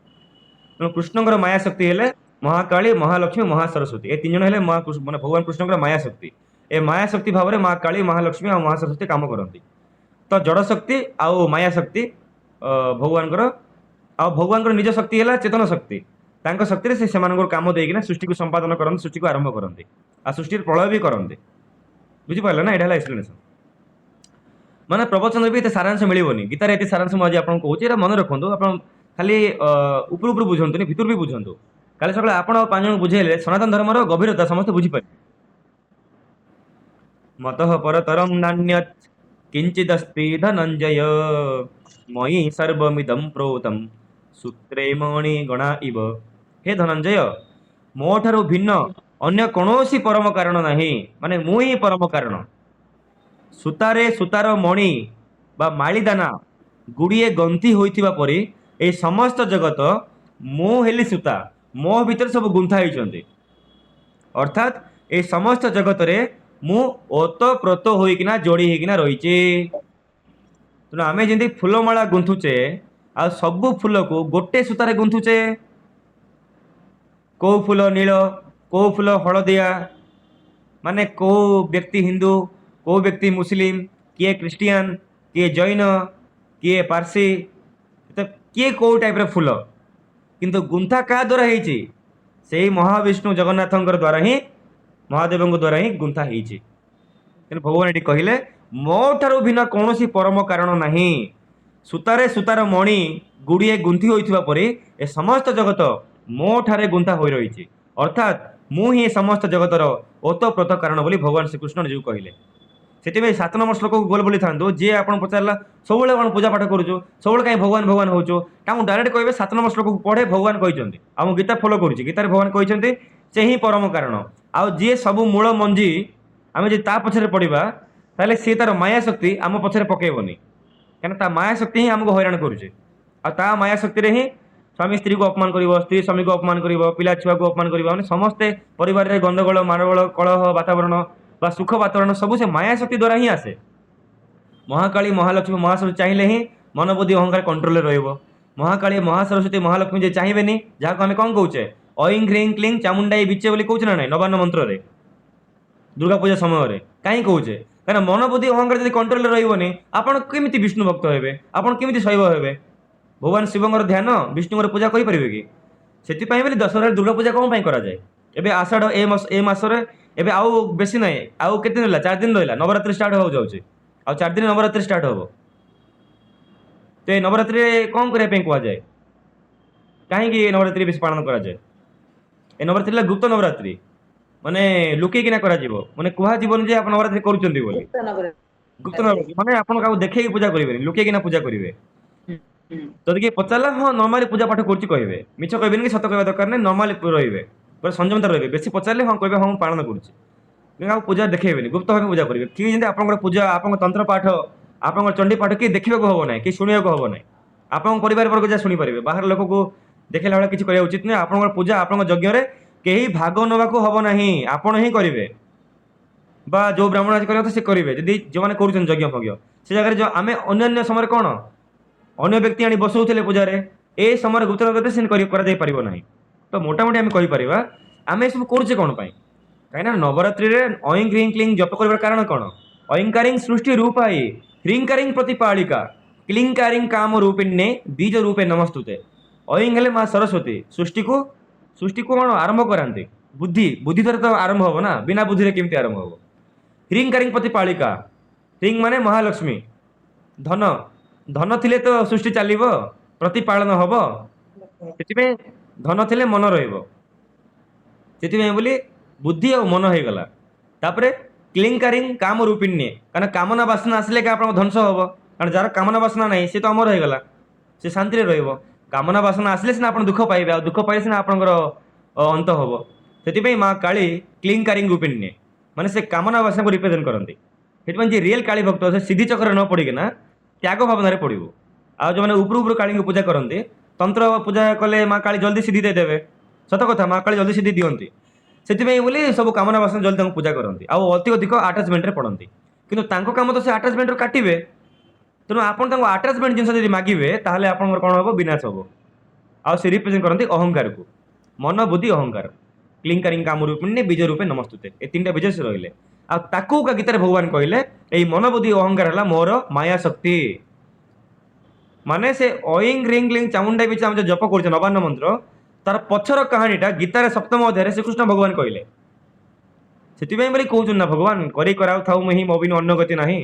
ତେଣୁ କୃଷ୍ଣଙ୍କର ମାୟା ଶକ୍ତି ହେଲେ ମହାକାଳୀ, ମହାଲକ୍ଷ୍ମୀ, ମହାସରସ୍ୱତୀ। ଏ 3 ଜଣ ହେଲେ ମାନେ ଭଗବାନ କୃଷ୍ଣଙ୍କର ମାୟା ଶକ୍ତି। ଏ ମାୟା ଶକ୍ତି ଭାବରେ ମା କାଳୀ, ମହାଲକ୍ଷ୍ମୀ ଆଉ ମହାସରସ୍ୱତୀ କାମ କରନ୍ତି। ତ ଜଡ଼ ଶକ୍ତି ଆଉ ମାୟା ଶକ୍ତି ଭଗବାନଙ୍କର, ଆଉ ଭଗବାନଙ୍କର ନିଜ ଶକ୍ତି ହେଲା ଚେତନ ଶକ୍ତି। ତାଙ୍କ ଶକ୍ତିରେ ସେ ସେମାନଙ୍କର କାମ ଦେଇକିନା ସୃଷ୍ଟିକୁ ସମ୍ପାଦନ କରନ୍ତି, ସୃଷ୍ଟିକୁ ଆରମ୍ଭ କରନ୍ତି, ଆଉ ସୃଷ୍ଟିର ପ୍ରଳୟ ବି କରନ୍ତି। ବୁଝିପାରିଲେ ନା? ଏଇଟା ହେଲା ଏକ୍ସପ୍ଲେନେସନ। ମାନେ ପ୍ରବଚନରେ ବି ଏତେ ସାରାଂଶ ମିଳିବନି। ଗୀତାରେ ଏତେ ସାରାଂଶ ମୁଁ ଆଜି ଆପଣଙ୍କୁ କହୁଛି, ଏଇଟା ମନେ ରଖନ୍ତୁ। ଆପଣ ଖାଲି ଉପରୁ ଉପରୁ ବୁଝନ୍ତୁନି, ଭିତରୁ ବି ବୁଝନ୍ତୁ। କାଲି ସକାଳେ ଆପଣ ଆଉ 5 ଜଣଙ୍କୁ ବୁଝେଇଲେ ସନାତନ ଧର୍ମର ଗଭୀରତା ସମସ୍ତେ ବୁଝିପାରିବେ। ମତଃ ପରତରଂ ନାନ୍ୟତ୍ କିଞ୍ଚିଦସ୍ତି ଧନଞ୍ଜୟ ମୟି ସର୍ବମିଦଂ ପ୍ରୋତମ୍ ସୂତ୍ରେ ମଣି ଗଣା ଇବ। ହେ ଧନଞ୍ଜୟ, ମୋ ଠାରୁ ଭିନ୍ନ ଅନ୍ୟ କୌଣସି ପରମ କାରଣ ନାହିଁ। ମାନେ ମୁଁ ହିଁ ପରମ କାରଣ। ସୂତାରେ ସୂତାର ମଣି ବା ମାଳିଦାନା ଗୁଡ଼ିଏ ଗନ୍ଥି ହୋଇଥିବା ପରି ଏହି ସମସ୍ତ ଜଗତ, ମୁଁ ହେଲି ସୂତା, ମୋ ଭିତରେ ସବୁ ଗୁନ୍ଥା ହେଇଛନ୍ତି। ଅର୍ଥାତ୍ এই ସମସ୍ତ ଜଗତରେ ମୁଁ ଓତପ୍ରୋତ ହୋଇକିନା ଯୋଡ଼ି ହେଇକିନା ରହିଛି। ତେଣୁ ଆମେ ଯେମିତି ଫୁଲମାଳା ଗୁନ୍ଥୁଛେ, ଆଉ ସବୁ ଫୁଲକୁ ଗୋଟେ ସୂତାରେ ଗୁନ୍ଥୁଛେ। କୋଉ ଫୁଲ ନୀଳ, କୋଉ ଫୁଲ ହଳଦିଆ, ମାନେ କୋଉ ବ୍ୟକ୍ତି ହିନ୍ଦୁ, କୋଉ ବ୍ୟକ୍ତି ମୁସଲିମ, କିଏ ଖ୍ରୀଷ୍ଟିଆନ, କିଏ ଜୈନ, କିଏ ପାର୍ସି, ତ କିଏ କୋଉ ଟାଇପର ଫୁଲ, କିନ୍ତୁ ଗୁନ୍ଥା କାହା ଦ୍ୱାରା ହେଇଛି? ସେଇ ମହାବିଷ୍ଣୁ ଜଗନ୍ନାଥଙ୍କର ଦ୍ୱାରା ହିଁ, ମହାଦେବଙ୍କ ଦ୍ୱାରା ହିଁ ଗୁନ୍ଥା ହେଇଛି। ତେଣୁ ଭଗବାନ ଏଠି କହିଲେ ମୋ ଠାରୁ ଭିନ୍ନ କୌଣସି ପରମ କାରଣ ନାହିଁ। ସୂତାରେ ସୂତାର ମଣି ଗୁଡ଼ିଏ ଗୁନ୍ଥି ହୋଇଥିବା ପରି ଏ ସମସ୍ତ ଜଗତ ମୋ ଠାରେ ଗୁନ୍ଥା ହୋଇ ରହିଛି। ଅର୍ଥାତ୍ ମୁଁ ହିଁ ସମସ୍ତ ଜଗତର ଓତପ୍ରୋତ କାରଣ ବୋଲି ଭଗବାନ ଶ୍ରୀକୃଷ୍ଣ ନିଜକୁ କହିଲେ। ସେଥିପାଇଁ 7 ନମ୍ବର ଶ୍ଲୋକକୁ ଗୋଲ ବୋଲି ଥାନ୍ତୁ ଯିଏ ଆପଣ ପଚାରିଲା ସବୁବେଳେ କ'ଣ ପୂଜା ପାଠ କରୁଛୁ ସବୁବେଳେ କାହିଁ ଭଗବାନ ଭଗବାନ ହଉଛୁ ତାଙ୍କୁ ଡାଇରେକ୍ଟ କହିବେ 7 ନମ୍ବର ଶ୍ଲୋକକୁ ପଢ଼େ ଭଗବାନ କହିଛନ୍ତି ଆଉ ମୁଁ ଗୀତା ଫଲୋ କରୁଛି ଗୀତାରେ ଭଗବାନ କହିଛନ୍ତି ସେ ହିଁ ପରମ କାରଣ ଆଉ ଯିଏ ସବୁ ମୂଳ ମଞ୍ଜି ଆମେ ଯଦି ତା ପଛରେ ପଡ଼ିବା ତାହେଲେ ସିଏ ତାର ମାୟା ଶକ୍ତି ଆମ ପଛରେ ପକେଇବନି କାହିଁକିନା ତା ମାୟା ଶକ୍ତି ହିଁ ଆମକୁ ହଇରାଣ କରୁଛି ଆଉ ତା ମାୟା ଶକ୍ତିରେ ହିଁ ସ୍ୱାମୀ ସ୍ତ୍ରୀକୁ ଅପମାନ କରିବ ସ୍ତ୍ରୀ ସ୍ୱାମୀକୁ ଅପମାନ କରିବ ପିଲା ଛୁଆକୁ ଅପମାନ କରିବ ମାନେ ସମସ୍ତେ ପରିବାରରେ ଗଣ୍ଡଗୋଳ ମାଡ଼ଗୋଳ କଳହ ବାତାବରଣ ବା ସୁଖ ବାତାବରଣ ସବୁ ସେ ମାୟା ଶକ୍ତି ଦ୍ୱାରା ହିଁ ଆସେ ମହାକାଳୀ ମହାଲକ୍ଷ୍ମୀ ମହାସରସ୍ୱତୀ ଚାହିଁଲେ ହିଁ ମନ ବୁଦ୍ଧି ଅହଙ୍କାର କଣ୍ଟ୍ରୋଲରେ ରହିବ ମହାକାଳୀ ମହାସରସ୍ୱତୀ ମହାଲକ୍ଷ୍ମୀ ଯେ ଚାହିଁବେନି ଯାହାକୁ ଆମେ କ'ଣ କହୁଛେ ଐଂ ହ୍ରିଂ କ୍ଲିଂ ଚାମୁଣ୍ଡାଇ ବିଚେ ବୋଲି କହୁଛେ ନା ନାଇଁ ନବାନ୍ନ ମନ୍ତ୍ରରେ ଦୁର୍ଗା ପୂଜା ସମୟରେ କାହିଁ କହୁଛେ କାହିଁକିନା ମନ ବୁଦ୍ଧି ଅହଙ୍କାର ଯଦି କଣ୍ଟ୍ରୋଲରେ ରହିବନି ଆପଣ କେମିତି ବିଷ୍ଣୁ ଭକ୍ତ ହେବେ ଆପଣ କେମିତି ଶୈବ ହେବେ ଭଗବାନ ଶିବଙ୍କର ଧ୍ୟାନ ବିଷ୍ଣୁଙ୍କର ପୂଜା କରିପାରିବେ କି ସେଥିପାଇଁ ବୋଲି ଦଶହରାରେ ଦୁର୍ଗା ପୂଜା କ'ଣ ପାଇଁ କରାଯାଏ ଏବେ ଆଷାଢ଼ ଏ ମାସରେ ଏବେ ଆଉ ବେଶୀ ନାହିଁ ଆଉ କେତେ ଦିନ ରହିଲା 4 ଦିନ ରହିଲା ନବରାତ୍ରି ଷ୍ଟାର୍ଟ ହେବାକୁ ଯାଉଛି ଆଉ 4 ଦିନ ନବରାତ୍ରି ଷ୍ଟାର୍ଟ ହେବ ତ ଏ ନବରାତ୍ରିରେ କ'ଣ କରିବା ପାଇଁ କୁହାଯାଏ କାହିଁକି ଏ ନବରାତ୍ରି ବେଶୀ ପାଳନ କରାଯାଏ ଏ ନବରାତ୍ରି ହେଲା ଗୁପ୍ତ ନବରାତ୍ରି ମାନେ ଲୁକେଇକିନା କରାଯିବ ମାନେ କୁହାଯିବନି ଯେ ଆପଣ ନବରାତ୍ରି କରୁଛନ୍ତି ବୋଲି ଗୁପ୍ତ ନଗର ଗୁପ୍ତ ନବରାତ୍ରି ମାନେ ଆପଣ କାହାକୁ ଦେଖେଇକି ପୂଜା କରିବେନି ଲୁକେଇକିନା ପୂଜା କରିବେ ଯଦି କିଏ ପଚାରିଲା ହଁ ନର୍ମାଲି ପୂଜା ପାଠ କରୁଛି କହିବେ ମିଛ କହିବେନି କି ସତ କହିବା ଦରକାର ନାହିଁ ନର୍ମାଲି ରହିବେ ପୁରା ସଂଯମତା ରହିବେ ବେଶୀ ପଚାରିଲେ ହଁ କହିବେ ହଁ ମୁଁ ପାଳନ କରୁଛି କିନ୍ତୁ ଆଉ ପୂଜା ଦେଖେଇବେନି ଗୁପ୍ତ ଭାବେ ପୂଜା କରିବେ କିଏ ଯେମିତି ଆପଣଙ୍କର ପୂଜା ଆପଣଙ୍କ ତନ୍ତ୍ର ପାଠ ଆପଣଙ୍କର ଚଣ୍ଡୀ ପାଠ କିଏ ଦେଖିବାକୁ ହବ ନାହିଁ କି ଶୁଣିବାକୁ ହବ ନାହିଁ ଆପଣଙ୍କ ପରିବାର ବର୍ଗ ଯାହା ଶୁଣିପାରିବେ ବାହାର ଲୋକକୁ ଦେଖିଲା ଭଳିଆ କିଛି କରିବା ଉଚିତ ନୁହେଁ ଆପଣଙ୍କର ପୂଜା ଆପଣଙ୍କ ଯଜ୍ଞରେ କେହି ଭାଗ ନେବାକୁ ହବ ନାହିଁ ଆପଣ ହିଁ କରିବେ ବା ଯେଉଁ ବ୍ରାହ୍ମଣ ଆଜି କରିବା କଥା ସେ କରିବେ ଯଦି ଯେଉଁମାନେ କରୁଛନ୍ତି ଯଜ୍ଞ ଫଜ୍ଞ ସେ ଜାଗାରେ ଆମେ ଅନ୍ୟାନ୍ୟ ସମୟରେ କ'ଣ ଅନ୍ୟ ବ୍ୟକ୍ତି ଆଣି ବସଉଥିଲେ ପୂଜାରେ ଏ ସମୟରେ ଗୁପ୍ତ ନବରାତ୍ରି ସେ କରାଯାଇ ପାରିବ ନାହିଁ ତ ମୋଟାମୋଟି ଆମେ କହିପାରିବା ଆମେ ଏସବୁ କରୁଛେ କ'ଣ ପାଇଁ କାହିଁକିନା ନବରାତ୍ରିରେ ଐଂ ହ୍ରିଂ କ୍ଲିଂ ଜପ କରିବାର କାରଣ କ'ଣ ଐଙ୍କାରିଂ ସୃଷ୍ଟି ରୂପାଇ ହ୍ରିଙ୍କାରିଂ ପ୍ରତିପାଳିକା କ୍ଲିଙ୍କାରିଂ କାମ ରୂପିଣ୍ୟେ ବୀଜ ରୂପେ ନମସ୍ତୁତେ ଐଂ ହେଲେ ମା ସରସ୍ୱତୀ ସୃଷ୍ଟିକୁ କ'ଣ ଆରମ୍ଭ କରାନ୍ତି ବୁଦ୍ଧି ଦ୍ୱାରା ତ ଆରମ୍ଭ ହବ ନା ବିନା ବୁଦ୍ଧିରେ କେମିତି ଆରମ୍ଭ ହବ ହ୍ରିଙ୍କାରିଂ ପ୍ରତିପାଳିକା ହ୍ରିଂ ମାନେ ମହାଲକ୍ଷ୍ମୀ ଧନ ଥିଲେ ତ ସୃଷ୍ଟି ଚାଲିବ ପ୍ରତିପାଳନ ହବ ସେଥିପାଇଁ ଧନ ଥିଲେ ମନ ରହିବ ସେଥିପାଇଁ ବୋଲି ବୁଦ୍ଧି ଆଉ ମନ ହେଇଗଲା ତାପରେ କ୍ଲିଙ୍କାରିଂ କାମ ରୂପିଣ୍ୟେ କାରଣ କାମନା ବାସନା ଆସିଲେ କି ଆପଣଙ୍କ ଧ୍ୱଂସ ହବ କାରଣ ଯାହାର କାମନା ବାସନା ନାହିଁ ସେ ତ ଅମର ହେଇଗଲା ସେ ଶାନ୍ତିରେ ରହିବ କାମନା ବାସନା ଆସିଲେ ସିନା ଆପଣ ଦୁଃଖ ପାଇବେ ଆଉ ଦୁଃଖ ପାଇଲେ ସିନା ଆପଣଙ୍କର ଅନ୍ତ ହବ ସେଥିପାଇଁ ମା କାଳୀ କ୍ଲିଙ୍କାରିଂ ରୂପିଣ୍ୟେ ମାନେ ସେ କାମନା ବାସନାକୁ ରିପ୍ରେଜେଣ୍ଟ କରନ୍ତି ସେଥିପାଇଁ ଯିଏ ରିଏଲ୍ କାଳୀ ଭକ୍ତ ସେ ସିଦ୍ଧି ଚକ୍ରରେ ନ ପଡ଼ିକିନା ତ୍ୟାଗ ଭାବନାରେ ପଡ଼ିବ ଆଉ ଯେଉଁମାନେ ଉପରୁ କାଳୀଙ୍କୁ ପୂଜା କରନ୍ତି ତନ୍ତ୍ର ପୂଜା କଲେ ମା କାଳୀ ଜଲ୍ଦି ସିଦ୍ଧି ଦେଇଦେବେ ସତ କଥା ମା କାଳୀ ଜଲ୍ଦି ସିଦ୍ଧି ଦିଅନ୍ତି ସେଥିପାଇଁ ବୋଲି ସବୁ କାମନା ବାସନା ଜଲ୍ଦି ତାଙ୍କୁ ପୂଜା କରନ୍ତି ଆଉ ଅଧିକ ଆଟାଚମେଣ୍ଟରେ ପଡ଼ନ୍ତି କିନ୍ତୁ ତାଙ୍କ କାମ ତ ସେ ଆଟାଚମେଣ୍ଟରୁ କାଟିବେ ତେଣୁ ଆପଣ ତାଙ୍କୁ ଆଟାଚମେଣ୍ଟ ଜିନିଷ ଯଦି ମାଗିବେ ତାହେଲେ ଆପଣଙ୍କର କ'ଣ ହେବ ବିନାଶ ହେବ ଆଉ ସେ ରିପ୍ରେଜେଣ୍ଟ କରନ୍ତି ଅହଙ୍କାରକୁ ମନ ବୁଦ୍ଧି ଅହଙ୍କାର କ୍ଲିଙ୍କାରିଂ କାମ ରୂପିଣ୍ୟେ ବୀଜ ରୂପେ ନମସ୍ତୁତେ ଏ 3ଟା ବୀଜ ସେ ରହିଲେ ଆଉ ତାକୁ ଗୀତାରେ ଭଗବାନ କହିଲେ ଏଇ ମନ ବୁଦ୍ଧି ଅହଙ୍କାର ହେଲା ମୋର ମାୟା ଶକ୍ତି ମାନେ ସେ ଐଂ ହ୍ରିଂ କ୍ଲିଂ ଚାମୁଣ୍ଡା ବିଚେ ଆମେ ଯେଉଁ ଜପ କରୁଛେ ନବାନ୍ନ ମନ୍ତ୍ର ତାର ପଛର କାହାଣୀଟା ଗୀତାରେ 7ମ ଅଧ୍ୟାୟରେ ଶ୍ରୀକୃଷ୍ଣ ଭଗବାନ କହିଲେ ସେଥିପାଇଁ ବୋଲି କହୁଛନ୍ତି ନା ଭଗବାନ କରି କରାଉଥାଉ ମୁଁ ହିଁ ମୋ ବିନୁ ଅନ୍ୟ ଗତି ନାହିଁ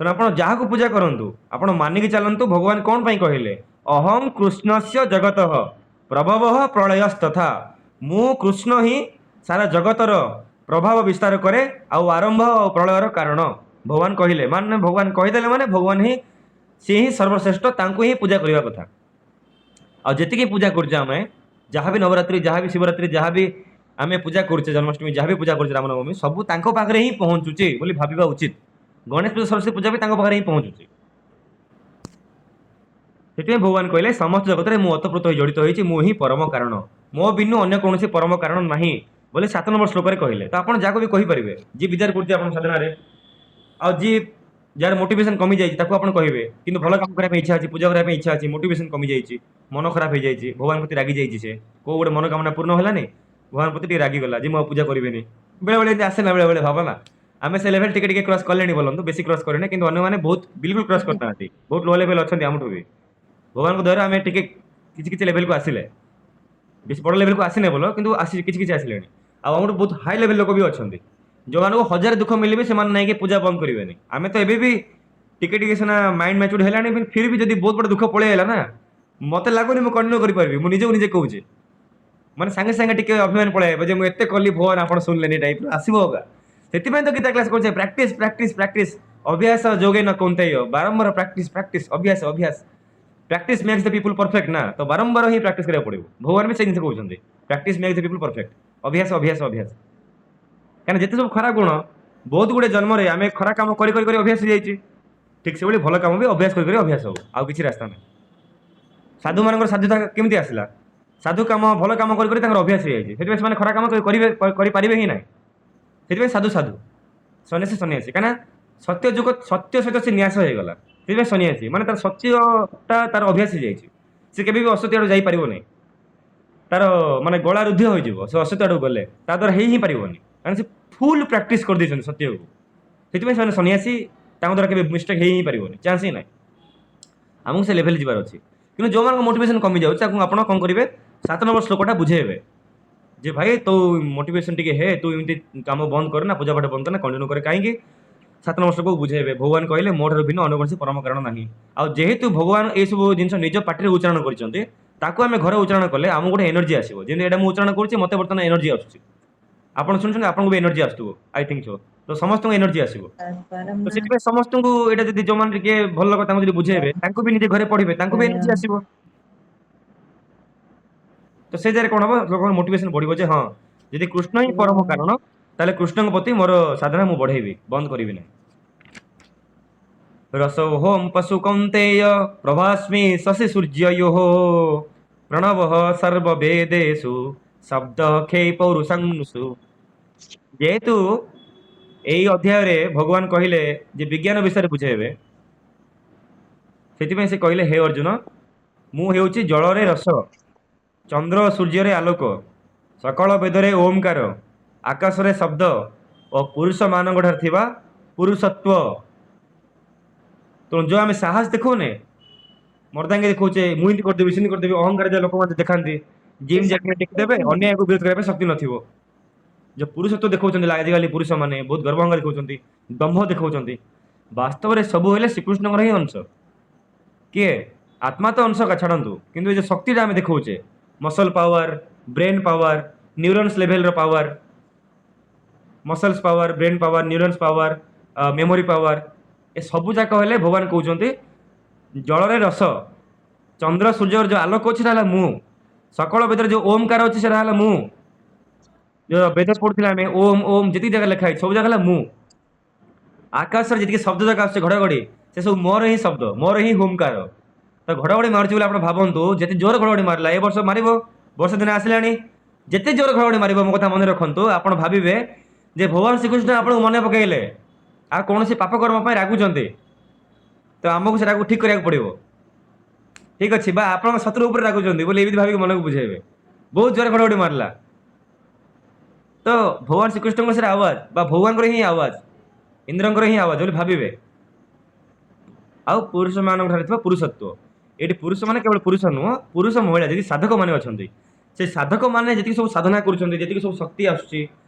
ତେଣୁ ଆପଣ ଯାହାକୁ ପୂଜା କରନ୍ତୁ ଆପଣ ମାନିକି ଚାଲନ୍ତୁ ଭଗବାନ କ'ଣ ପାଇଁ କହିଲେ ଅହଂ କୃଷ୍ଣସ୍ୟ ଜଗତଃ ପ୍ରଭବଃ ପ୍ରଳୟସ୍ତଥା ମୁଁ କୃଷ୍ଣ ହିଁ ସାରା ଜଗତର ପ୍ରଭାବ ବିସ୍ତାର କରେ ଆଉ ଆରମ୍ଭ ଆଉ ପ୍ରଳୟର କାରଣ ଭଗବାନ କହିଲେ ମାନେ ଭଗବାନ କହିଦେଲେ ମାନେ ଭଗବାନ ହିଁ ସିଏ ହିଁ ସର୍ବଶ୍ରେଷ୍ଠ ତାଙ୍କୁ ହିଁ ପୂଜା କରିବା କଥା ଆଉ ଯେତିକି ପୂଜା କରୁଛେ ଆମେ ଯାହା ବି ନବରାତ୍ରି ଯାହା ବି ଶିବରାତ୍ରି ଯାହା ବି ଆମେ ପୂଜା କରୁଛେ ଜନ୍ମାଷ୍ଟମୀ ଯାହା ବି ପୂଜା କରୁଛେ ରାମନବମୀ ସବୁ ତାଙ୍କ ପାଖରେ ହିଁ ପହଞ୍ଚୁଛି ବୋଲି ଭାବିବା ଉଚିତ ଗଣେଶ ପୂଜା ସରସ୍ୱତୀ ପୂଜା ବି ତାଙ୍କ ପାଖରେ ହିଁ ପହଞ୍ଚୁଛି ସେଥିପାଇଁ ଭଗବାନ କହିଲେ ସମସ୍ତ ଜଗତରେ ମୁଁ ଓତପ୍ରୋତ ହୋଇ ଜଡ଼ିତ ହୋଇଛି ମୁଁ ହିଁ ପରମ କାରଣ ମୋ ବିନୁ ଅନ୍ୟ କୌଣସି ପରମ କାରଣ ନାହିଁ ବୋଲି 7 ନମ୍ବର ଶ୍ଲୋକରେ କହିଲେ ତ ଆପଣ ଯାହାକୁ ବି କହିପାରିବେ ଯିଏ ବିଚାର କରୁଛି ଆପଣ ସାଧନାରେ ଆଉ ଯିଏ ଯାହାର ମୋଟିଭେସନ୍ କମିଯାଇଛି ତାକୁ ଆପଣ କହିବେ କିନ୍ତୁ ଭଲ କାମ କରିବା ପାଇଁ ଇଚ୍ଛା ଅଛି ପୂଜା କରିବା ପାଇଁ ଇଚ୍ଛା ଅଛି ମୋଟିଭେସନ୍ କମିଯାଇଛି ମନ ଖରାପ ହେଇଯାଇଛି ଭଗବାନ ପ୍ରତି ରାଗି ଯାଇଛି ସେ କେଉଁ ଗୋଟେ ମନୋକାମନା ପୂର୍ଣ୍ଣ ହେଲାନି ଭଗବାନ ପ୍ରତି ଟିକେ ରାଗିଗଲା ଯେ ମୁଁ ଆଉ ପୂଜା କରିବେନି ବେଳେବେଳେ ଏମିତି ଆସେ ନା ବେଳେବେଳେ ଭାବନା ଆମେ ସେ ଲେଭେଲ୍ ଟିକେ କ୍ରସ୍ କଲେଣି ବୋଲନ୍ତୁ ବେଶୀ କ୍ରସ୍ କରିନି କିନ୍ତୁ ଅନ୍ୟମାନେ ବହୁତ ବିଲକୁଲ କ୍ରସ୍ କରିନାହାନ୍ତି ବହୁତ ଲୋ ଲେଭେଲ୍ ଅଛନ୍ତି ଆମଠୁ ବି ଭଗବାନଙ୍କ ଦ୍ୱାରା ଆମେ ଟିକେ କିଛି ଲେଭେଲକୁ ଆସିଲେ ବେଶୀ ବଡ଼ ଲେଭେଲକୁ ଆସିନେ ବୋଲ କିନ୍ତୁ କିଛି ଆସିଲେଣି ଆଉ ଆମଠୁ ବହୁତ ହାଇ ଲେଭେଲ୍ ଲୋକ ବି ଅଛନ୍ତି ଯେଉଁମାନଙ୍କୁ ହଜାର ଦୁଃଖ ମିଳିବେ ସେମାନେ ନାଇକି ପୂଜା ବନ୍ଦ କରିବେନି ଆମେ ତ ଏବେ ବି ଟିକେ ସିନା ମାଇଣ୍ଡ ମ୍ୟାଚୁର୍ଡ ହେଲାଣି ଫିର୍ ବି ଯଦି ବହୁତ ବଡ଼ ଦୁଃଖ ପଳେଇ ହେଲା ନା ମୋତେ ଲାଗୁନି ମୁଁ କଣ୍ଟିନ୍ୟୁ କରିପାରିବି ମୁଁ ନିଜକୁ ନିଜେ କହୁଛି ମାନେ ସାଙ୍ଗେ ଟିକେ ଅଭିମାନ ପଳେଇ ଆସିବ ଯେ ମୁଁ ଏତେ କଲି ଭଗବାନ ଆପଣ ଶୁଣିଲେନି ଟାଇପ୍ର ଆସିବ ଅଗା ସେଥିପାଇଁ ତ ଗୀତା କ୍ଲାସ୍ କରୁଛେ ପ୍ରାକ୍ଟିସ୍ ପ୍ରାକ୍ଟିସ୍ ପ୍ରାକ୍ଟିସ୍ ଅଭ୍ୟାସ ଯୋଗେନ କୌନ୍ତେୟ ବାରମ୍ବାର ପ୍ରାକ୍ଟିସ୍ ପ୍ରାକ୍ଟିସ୍ ଅଭ୍ୟାସ ଅଭ୍ୟାସ ପ୍ରାକ୍ଟିସ୍ ମେକ୍ସ ଦ ପିପୁଲ ପରଫେକ୍ଟ ନା ତ ବାରମ୍ବାର ହିଁ ପ୍ରାକ୍ଟିସ୍ କରିବାକୁ ପଡ଼ିବ ଭଗବାନ ବି ସେ ଜିନିଷ କହୁଛନ୍ତି ପ୍ରାକ୍ଟିସ୍ ମେକ୍ସ ଦ ପିପୁଲ ପରଫେକ୍ଟ ଅଭ୍ୟାସ ଅଭ୍ୟାସ ଅଭ୍ୟାସ କାହିଁକିନା ଯେତେ ସବୁ ଖରାପ ଗୁଣ ବହୁତ ଗୁଡ଼ିଏ ଜନ୍ମରେ ଆମେ ଖରାପ କାମ କରି କରି କରି ଅଭ୍ୟାସ ହେଇଯାଇଛି ଠିକ୍ ସେଭଳି ଭଲ କାମ ବି ଅଭ୍ୟାସ କରି କରି ଅଭ୍ୟାସ ହବ ଆଉ କିଛି ରାସ୍ତା ନାହିଁ ସାଧୁମାନଙ୍କର ସାଧୁତା କେମିତି ଆସିଲା ସାଧୁ କାମ ଭଲ କାମ କରି କରି ତାଙ୍କର ଅଭ୍ୟାସ ହେଇଯାଇଛି ସେଥିପାଇଁ ସେମାନେ ଖରାପ କାମ କରିବେ କରିପାରିବେ ହିଁ ନାହିଁ ସେଥିପାଇଁ ସାଧୁ ସାଧୁ ସନ୍ୟାସୀ ସନ୍ୟାସୀ କାହିଁକିନା ସତ୍ୟ ଯୁଗ ସତ୍ୟ ସହିତ ସେ ନ୍ୟାସ ହେଇଗଲା ସେଥିପାଇଁ ସନ୍ୟାସୀ ମାନେ ତାର ସତ୍ୟଟା ତାର ଅଭ୍ୟାସ ହେଇଯାଇଛି ସେ କେବେ ବି ଅସତ୍ୟ ଆଡ଼କୁ ଯାଇପାରିବ ନାହିଁ ତାର ମାନେ ଗଳା ରୁଦ୍ଧ ହୋଇଯିବ ସେ ଅସତ୍ୟ ଆଡ଼କୁ ଗଲେ ତା ଦ୍ୱାରା ହେଇ ହିଁ ପାରିବନି କାରଣ ସେ ଫୁଲ୍ ପ୍ରାକ୍ଟିସ୍ କରିଦେଇଛନ୍ତି ସତ୍ୟକୁ ସେଥିପାଇଁ ସେମାନେ ସନ୍ୟାସୀ ତାଙ୍କ ଦ୍ୱାରା କେବେ ମିଷ୍ଟେକ୍ ହେଇ ହିଁ ପାରିବନି ଚାନ୍ସ ହିଁ ନାହିଁ ଆମକୁ ସେ ଲେଭେଲ ଯିବାର ଅଛି କିନ୍ତୁ ଯେଉଁମାନଙ୍କ ମୋଟିଭେସନ୍ କମିଯାଉଛି ତାକୁ ଆପଣ କ'ଣ କରିବେ 7 ନମ୍ବର ଶ୍ଲୋକଟା ବୁଝେଇବେ ଯେ ଭାଇ ତୋ ମୋଟିଭେସନ୍ ଟିକେ ହେ ତୁ ଏମିତି କାମ ବନ୍ଦ କରେ ନା ପୂଜା ପାଠ ବନ୍ଦ କରେ ନା କଣ୍ଟିନ୍ୟୁ କରେ କାହିଁକି 7 ନମ୍ବର ଶ୍ଲୋକକୁ ବୁଝେଇବେ ଭଗବାନ କହିଲେ ମୋ ଠାରୁ ଭିନ୍ନ ଅନ୍ୟ କୌଣସି ପରମ କାରଣ ନାହିଁ ଆଉ ଯେହେତୁ ଭଗବାନ ଏସବୁ ଜିନିଷ ନିଜ ପାଟିରେ ଉଚ୍ଚାରଣ କରିଛନ୍ତି ତାକୁ ଆମେ ଘରେ ଉଚ୍ଚାରଣ କଲେ ଆମକୁ ଗୋଟେ ଏନର୍ଜି ଆସିବ ଯେମିତି ଏଇଟା ମୁଁ ଉଚ୍ଚାରଣ କରୁଛି ମୋତେ ବର୍ତ୍ତମାନ ଏନର୍ଜି ଆସୁଛି ଆପଣ ଶୁଣୁଛନ୍ତି ଆପଣଙ୍କୁ ବି ଏନର୍ଜି ଆସୁଥିବ ଆଇ ଥିଙ୍କ ସୋ ତ ସମସ୍ତଙ୍କୁ ଏନର୍ଜି ଆସିବ ତ ସେଥିପାଇଁ ସମସ୍ତଙ୍କୁ ଏଇଟା ଯଦି ଯେଉଁମାନେ ଟିକେ ଭଲ ଲୋକ ତାଙ୍କୁ ଯଦି ବୁଝେଇବେ ତାଙ୍କୁ ବି ନିଜେ ଘରେ ପଢ଼ିବେ ତାଙ୍କୁ ବି ଏନର୍ଜି ଆସିବ ତ ସେ ଜାଗାରେ କ'ଣ ହବ ଲୋକଙ୍କର ମୋଟିଭେସନ୍ ବଢ଼ିବ ଯେ ହଁ ଯଦି କୃଷ୍ଣ ହିଁ ପରମ କାରଣ ତାହେଲେ କୃଷ୍ଣଙ୍କ ପ୍ରତି ମୋର ସାଧନା ମୁଁ ବଢ଼େଇବି ବନ୍ଦ କରିବି ନାହିଁ ରସୋହୋମ ପଶୁ କୌନ୍ତେୟ ପ୍ରଭାସ୍ମି ଶଶି ସୂର୍ଯ୍ୟୟୋଃ ପ୍ରଣବଃ ସର୍ବବେଦେଷୁ ଶବ୍ଦ ଖେ ପୌରୁଷଂସୁ ଯେହେତୁ ଏଇ ଅଧ୍ୟାୟରେ ଭଗବାନ କହିଲେ ଯେ ବିଜ୍ଞାନ ବିଷୟରେ ବୁଝେଇବେ ସେଥିପାଇଁ ସେ କହିଲେ ହେ ଅର୍ଜୁନ ମୁଁ ହେଉଛି ଜଳରେ ରସ ଚନ୍ଦ୍ର ଓ ସୂର୍ଯ୍ୟରେ ଆଲୋକ ସକଳ ବେଦରେ ଓମକାର ଆକାଶରେ ଶବ୍ଦ ଓ ପୁରୁଷମାନଙ୍କଠାରେ ଥିବା ପୁରୁଷତ୍ୱ ତେଣୁ ଯେଉଁ ଆମେ ସାହସ ଦେଖାଉନେ ମର୍ଦାଙ୍ଗେ ଦେଖାଉଛେ ମୁଁ ଏମିତି କରିଦେବି ସେମିତି କରିଦେବି ଅହଙ୍କାର ଯେ ଲୋକମାନେ ଦେଖାନ୍ତି ଜିମ୍ ଯାଇକି ଟେକିଦେବେ ଅନ୍ୟାୟକୁ ବିରୋଧ କରିବା ପାଇଁ ଶକ୍ତି ନଥିବ ଯେଉଁ ପୁରୁଷତ୍ୱ ଦେଖାଉଛନ୍ତି ଆଜିକାଲି ପୁରୁଷମାନେ ବହୁତ ଗର୍ବ ଅହଙ୍କାର ଦେଖାଉଛନ୍ତି ଦମ୍ଭ ଦେଖାଉଛନ୍ତି ବାସ୍ତବରେ ସବୁ ହେଲେ ଶ୍ରୀକୃଷ୍ଣଙ୍କର ହିଁ ଅଂଶ କିଏ ଆତ୍ମା ତ ଅଂଶ ଛାଡ଼ନ୍ତୁ କିନ୍ତୁ ଏ ଯେଉଁ ଶକ୍ତିଟା ଆମେ ଦେଖାଉଛେ muscle power brain power neurons ଲେଭେଲର power muscles power brain power neurons power memory power ଏ ସବୁ ଯାକ ହେଲେ ଭଗବାନ କହୁଛନ୍ତି ଜଳରେ ରସ ଚନ୍ଦ୍ର ସୂର୍ଯ୍ୟର ଯେଉଁ ଆଲୋକ ଅଛି ସେଟା ହେଲା ମୁଁ ସକଳ ବେଦରେ ଯେଉଁ ଓମକାର ଅଛି ସେଟା ହେଲା ମୁଁ ଯେଉଁ ବେଦ ପଢୁଥିଲେ ଆମେ ଓମ୍ ଓମ୍ ଯେତିକି ଜାଗା ଲେଖା ହେଇଛି ସବୁ ଜାଗା ହେଲା ମୁଁ ଆକାଶରେ ଯେତିକି ଶବ୍ଦ ଜାଗା ଆସୁଛି ଘଡ଼ଘଡ଼ି ସେ ସବୁ ମୋର ହିଁ ଶବ୍ଦ ମୋର ହିଁ ହୋମକାର ତ ଘଡ଼ଘଡ଼ି ମାରୁଛି ବୋଲି ଆପଣ ଭାବନ୍ତୁ ଯେତେ ଜୋର ଘଡ଼ଘଡ଼ି ମାରିଲା ଏ ବର୍ଷ ମାରିବ ବର୍ଷ ଦିନ ଆସିଲାଣି ଯେତେ ଜୋର ଘଡ଼ଘଡ଼ି ମାରିବ ମୋ କଥା ମନେ ରଖନ୍ତୁ ଆପଣ ଭାବିବେ ଯେ ଭଗବାନ ଶ୍ରୀକୃଷ୍ଣ ଆପଣଙ୍କୁ ମନେ ପକାଇଲେ ଆଉ କୌଣସି ପାପ କର୍ମ ପାଇଁ ରାଗୁଛନ୍ତି ତ ଆମକୁ ସେଟାକୁ ଠିକ୍ କରିବାକୁ ପଡ଼ିବ ଠିକ୍ ଅଛି ବା ଆପଣଙ୍କ ଶତ୍ରୁ ଉପରେ ରାଗୁଛନ୍ତି ବୋଲି ଏମିତି ଭାବିକି ମନକୁ ବୁଝେଇବେ ବହୁତ ଜୋର ଘଡ଼ଘଡ଼ି ମାରିଲା ତ ଭଗବାନ ଶ୍ରୀକୃଷ୍ଣଙ୍କର ସେଟା ଆୱାଜ ବା ଭଗବାନଙ୍କର ହିଁ ଆୱାଜ ଇନ୍ଦ୍ରଙ୍କର ହିଁ ଆୱାଜ ବୋଲି ଭାବିବେ ଆଉ ପୁରୁଷମାନଙ୍କଠାରେ ଥିବା ପୁରୁଷତ୍ୱ ଏଠି ପୁରୁଷମାନେ କେବଳ ପୁରୁଷ ନୁହଁ ପୁରୁଷ ମହିଳା ଯେତିକି ସାଧକମାନେ ଅଛନ୍ତି ସେ ସାଧକମାନେ ଯେତିକି ସବୁ ସାଧନା କରୁଛନ୍ତି ଯେତିକି ସବୁ ଶକ୍ତି ଆସୁଛି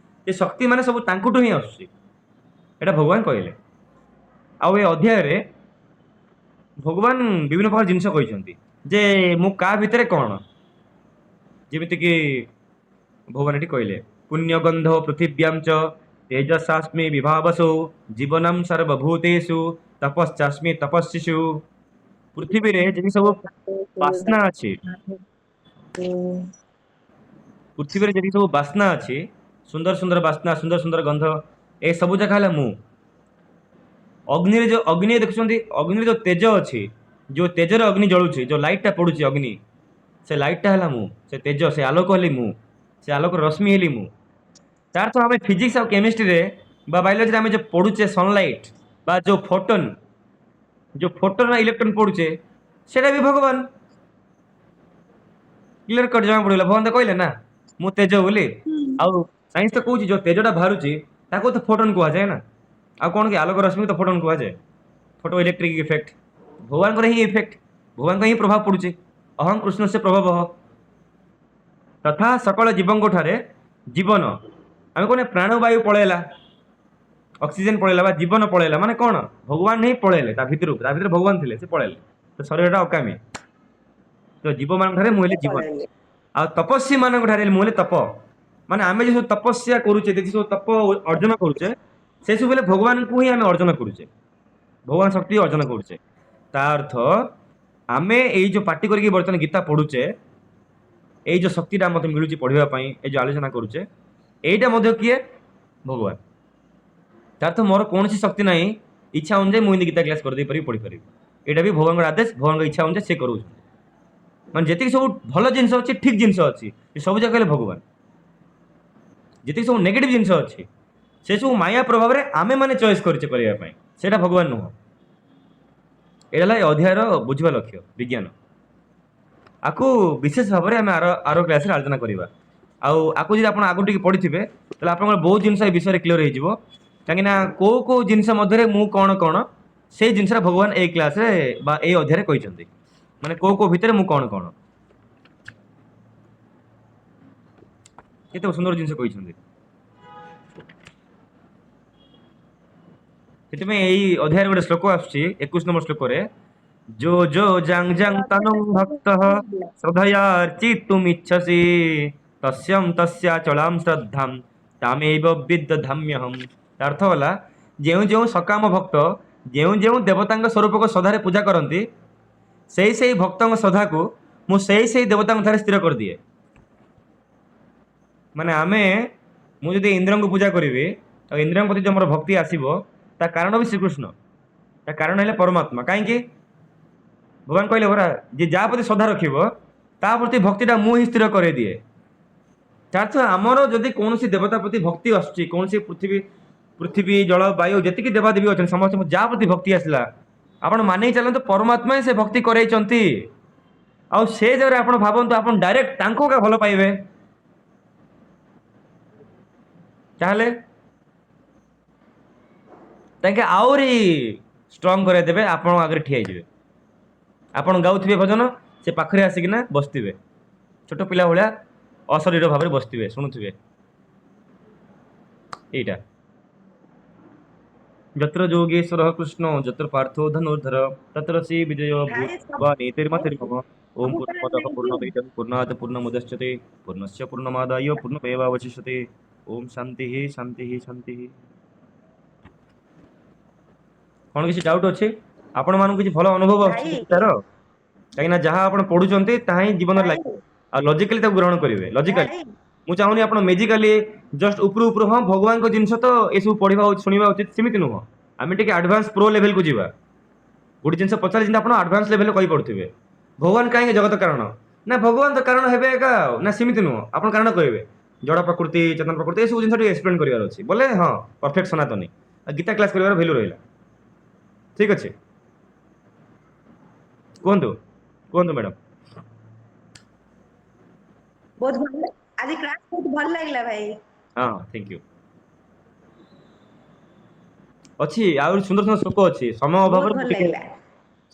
ସେ ଶକ୍ତି ମାନେ ସବୁ ତାଙ୍କଠୁ ହିଁ ଆସୁଛି ଏଇଟା ଭଗବାନ କହିଲେ ଆଉ ଏ ଅଧ୍ୟାୟରେ ଭଗବାନ ବିଭିନ୍ନ ପ୍ରକାର ଜିନିଷ କହିଛନ୍ତି ଯେ ମୁଁ କାହା ଭିତରେ କ'ଣ ଯେମିତିକି ଭଗବାନ ଏଠି କହିଲେ ପୁଣ୍ୟଗନ୍ଧ ପୃଥିବ୍ୟାଂ ଚ ତେଜସାସ୍ମି ବିଭାବସୁ ଜୀବନମ୍ ସର୍ବଭୂତେଷୁ ତପଶ୍ଚାସ୍ମି ତପସ୍ୱିଷୁ ପୃଥିବୀରେ ଯେତିକି ସବୁ ବାସ୍ନା ଅଛି ପୃଥିବୀରେ ଯେତିକି ସବୁ ବାସ୍ନା ଅଛି ସୁନ୍ଦର ସୁନ୍ଦର ବାସ୍ନା ସୁନ୍ଦର ସୁନ୍ଦର ଗନ୍ଧ ଏ ସବୁ ଯାକ ହେଲା ମୁଁ ଅଗ୍ନିରେ ଯେଉଁ ଅଗ୍ନି ଦେଖୁଛନ୍ତି ଅଗ୍ନିରେ ଯେଉଁ ତେଜ ଅଛି ଯେଉଁ ତେଜରେ ଅଗ୍ନି ଜଳୁଛି ଯେଉଁ ଲାଇଟ୍ଟା ପଡ଼ୁଛି ଅଗ୍ନି ସେ ଲାଇଟ୍ଟା ହେଲା ମୁଁ ସେ ତେଜ ସେ ଆଲୋକ ହେଲି ମୁଁ ସେ ଆଲୋକର ରଶ୍ମି ହେଲି ମୁଁ ତାର ତ ଆମେ ଫିଜିକ୍ସ ଆଉ କେମିଷ୍ଟ୍ରିରେ ବା ବାୟୋଲୋଜିରେ ଆମେ ଯେଉଁ ପଢ଼ୁଛେ ସନଲାଇଟ୍ ବା ଯେଉଁ ଫୋଟନ୍ ଇଲେକ୍ଟ୍ରନ୍ ପଡ଼ୁଛେ ସେଇଟା ବି ଭଗବାନ କ୍ଲିୟର କଟ୍ ଜଣା ପଡ଼ିଗଲା ଭଗବାନ ତ କହିଲେ ନା ମୁଁ ତେଜ ବୋଲି ଆଉ ସାଇନ୍ସ ତ କହୁଛି ଯେଉଁ ତେଜଟା ବାହାରୁଛି ତାକୁ ତ ଫୋଟନ୍ କୁହାଯାଏ ନା ଆଉ କ'ଣ କି ଆଲୋକ ରଶ୍ମି ତ ଫୋଟନ୍ କୁହାଯାଏ ଫୋଟୋ ଇଲେକ୍ଟ୍ରିକ୍ ଇଫେକ୍ଟ ଭଗବାନଙ୍କର ହିଁ ଇଫେକ୍ଟ ଭଗବାନଙ୍କ ହିଁ ପ୍ରଭାବ ପଡ଼ୁଛି ଅହଂ କୃଷ୍ଣସ୍ୟ ପ୍ରଭାବ ତଥା ସକଳ ଜୀବଙ୍କ ଠାରେ ଜୀବନ ଆମେ କ'ଣ ପ୍ରାଣବାୟୁ ପଳେଇଲା ଅକ୍ସିଜେନ୍ ପଳେଇଲା ବା ଜୀବନ ପଳେଇଲା ମାନେ କ'ଣ ଭଗବାନ ହିଁ ପଳେଇଲେ ତା ଭିତରକୁ ତା ଭିତରେ ଭଗବାନ ଥିଲେ ସେ ପଳେଇଲେ ତ ଶରୀରଟା ଅକାମୀ ତ ଜୀବମାନଙ୍କ ଠାରେ ମୁଁ ହେଲି ଜୀବନ ଆଉ ତପସ୍ୱୀ ମାନଙ୍କ ଠାରେ ମୁଁ ହେଲି ତପ ମାନେ ଆମେ ଯେଉଁ ସବୁ ତପସ୍ୟା କରୁଛେ ଯେତିକି ସବୁ ତପ ଅର୍ଜନ କରୁଛେ से सब बेले भगवान को ही आम अर्जन करुचे, भगवान शक्ति अर्जन करुचे। ता अर्थ आमे एई जो पार्टी करके बर्तमान गीता पढ़ुचे, एई जो शक्तिटा मते मिलुची पढ़िबा पई, एई जो आलोचना करुचे, एईटा मध्य किए भगवान। तार तो मोर कौन सी शक्ति नहीं, इच्छा अनुसार मुझे गीता क्लास कर दे पारि पढ़ी पारि, एटा भी भगवान आदेश, भगवान इच्छा अनुसार से करू। मान जी सब भल जिन अच्छी ठीक जिन अच्छी सब जगह भगवान, जी सब नेगेटिव जिन अच्छी से सब माया प्रभाव में आमे मैंने चॉइस करने भगवान नुह। यहाँ अध्यायर बुझा लक्ष्य विज्ञान आपको विशेष भाव में आम आर क्लास आलोचना करवा। आपको जी आप आगु टी पढ़ी थे आप बहुत जिन विषय क्लीयर हो कहीं कौ कौ जिनस मु कौन कौन से जिनसा भगवान ए क्लास ए अध्याय कहते माने कौ कौ भितर मु कौन कौन केते सुंदर जिनस कहते। यही अध्याय गोटे श्लोक आसुची 21 नंबर श्लोक रे, जो जो जांग जांग तनुं भक्तः श्रद्धयार्चितुमिच्छसि तस्यं तस्या चलां श्रद्धां तामेव विदधाम्यहम्। अर्थ होला जेउ जेउ सकाम भक्त जेउ जेउ देवतांग स्वरूप को श्रद्धारे पूजा करती से भक्तों श्रद्धा को मु से देवतांग ठारे स्थिर कर दिए। माने आमे मुझे इंद्र को पूजा करी तो इंद्र प्रति जो मोर भक्ति आसो ता कारण भी श्रीकृष्ण, ता कारण है परमात्मा। कहीं भगवान कहले बरा जे जा प्रति श्रद्धा रखिबो ता प्रति भक्तिटा मु ही स्थिर करे दिए। अर्थ आमर जदि कौन देवता प्रति भक्ति आसुची, कौन पृथ्वी पृथ्वी जल वायु जी देवादेवी अच्छे समस्त जा प्रति भक्ति आसला आप मानि चलते परमात्मा ही से भक्ति करते आ से जगह आप भावतु आप डायरेक्ट तांको का भल पाइबे ताहले ताके आउरी स्ट्रॉन्ग करे देबे, आप आगे ठिया जाए आप गाउथिबे भजन से पाखरे आसिकिना बसथिबे छोट पिला भाया अशरीर भाव में बसथिबे शुणुथिबे। एटा जत्र योगेश्वर कृष्ण जत्र पार्थो धनुर्धर तत्र श्री विजय भूत्वा नीतिर्मतिर्मम। ओम पूर्णमदः पूर्णमिदं पूर्णात् पूर्णमुदच्यते पूर्णस्य पूर्णमादाय पूर्णमेवावशिष्यते। ओम शांति शांति शांति। कौन किसी डाउट अच्छे आपण मान किसी भल अनुभव तार कहीं जहाँ आप पढ़ुंट ताही जीवन लगे आ लॉजिकली ग्रहण करेंगे लॉजिकली। मु चाहूनी आप मेजिकाली जस्ट उपरू उपरू हाँ भगवान को जिनस तो ये सब पढ़ा शुणा उचित सेमती नुह। आम टे आडभांस प्रो लेवल को जीवा गोटे जिन पचार जिन आप आडभांस लेवल कही पड़ुवे भगवान कहीं जगत कारण ना भगवान तो कारण है एका ना सेमती नुह। आप कारण कहे जड़ प्रकृति चेतन प्रकृति ये सब जिन एक्सप्लेन करार अच्छी बोले हाँ परफेक्ट सनातनी गीता क्लास कर भैल्यू रहा। ठीक अच्छे कहतु कहतु मैडम। बहुत भल आज क्लास बहुत भल लागला भाई। हाँ थैंक यू। अच्छी आ सुंदर सुंदर श्लोक अच्छी समय बहुत अभाव भल लागला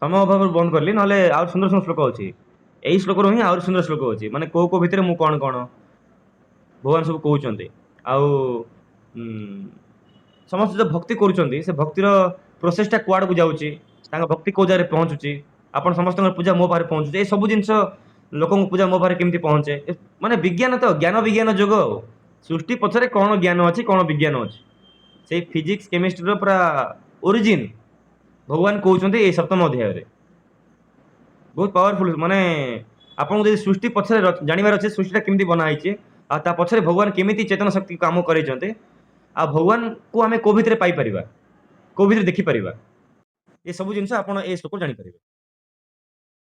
समय अभाव बंद करली ना आ सुंदर सुंदर श्लोक अच्छी यही श्लोक ही आ सुंदर श्लोक अच्छी माने को भितर मु कौन कौन भगवान सब कहते समस्त जो भक्ति करुँच से भक्तिर प्रोसेसटा कुआड़ को जाऊँगी भक्ति कौ जगह पहुँचुची आपन समस्त पूजा मो पाखे पहुँचुचे ये सब जिन लोक पूजा मो पाखे केमती पहुँचे माने विज्ञान तो ज्ञान विज्ञान जोग सृष्टि पछरे कौन ज्ञान अच्छी कौन विज्ञान अच्छी से फिजिक्स केमिस्ट्री पूरा ओरिजिन भगवान कहते ये सप्तम अध्याय बहुत पावरफुल माने आपको जब सृष्टि पछरे जानवर अच्छे सृष्टिटा केमती बनाई आ पछरे भगवान केमिति चेतन शक्ति काम कर आ भगवान को आम को भितर पाई परिबा को भितर देखि परिबा ये सब जिनस आप श्लोक जानी पारिबे।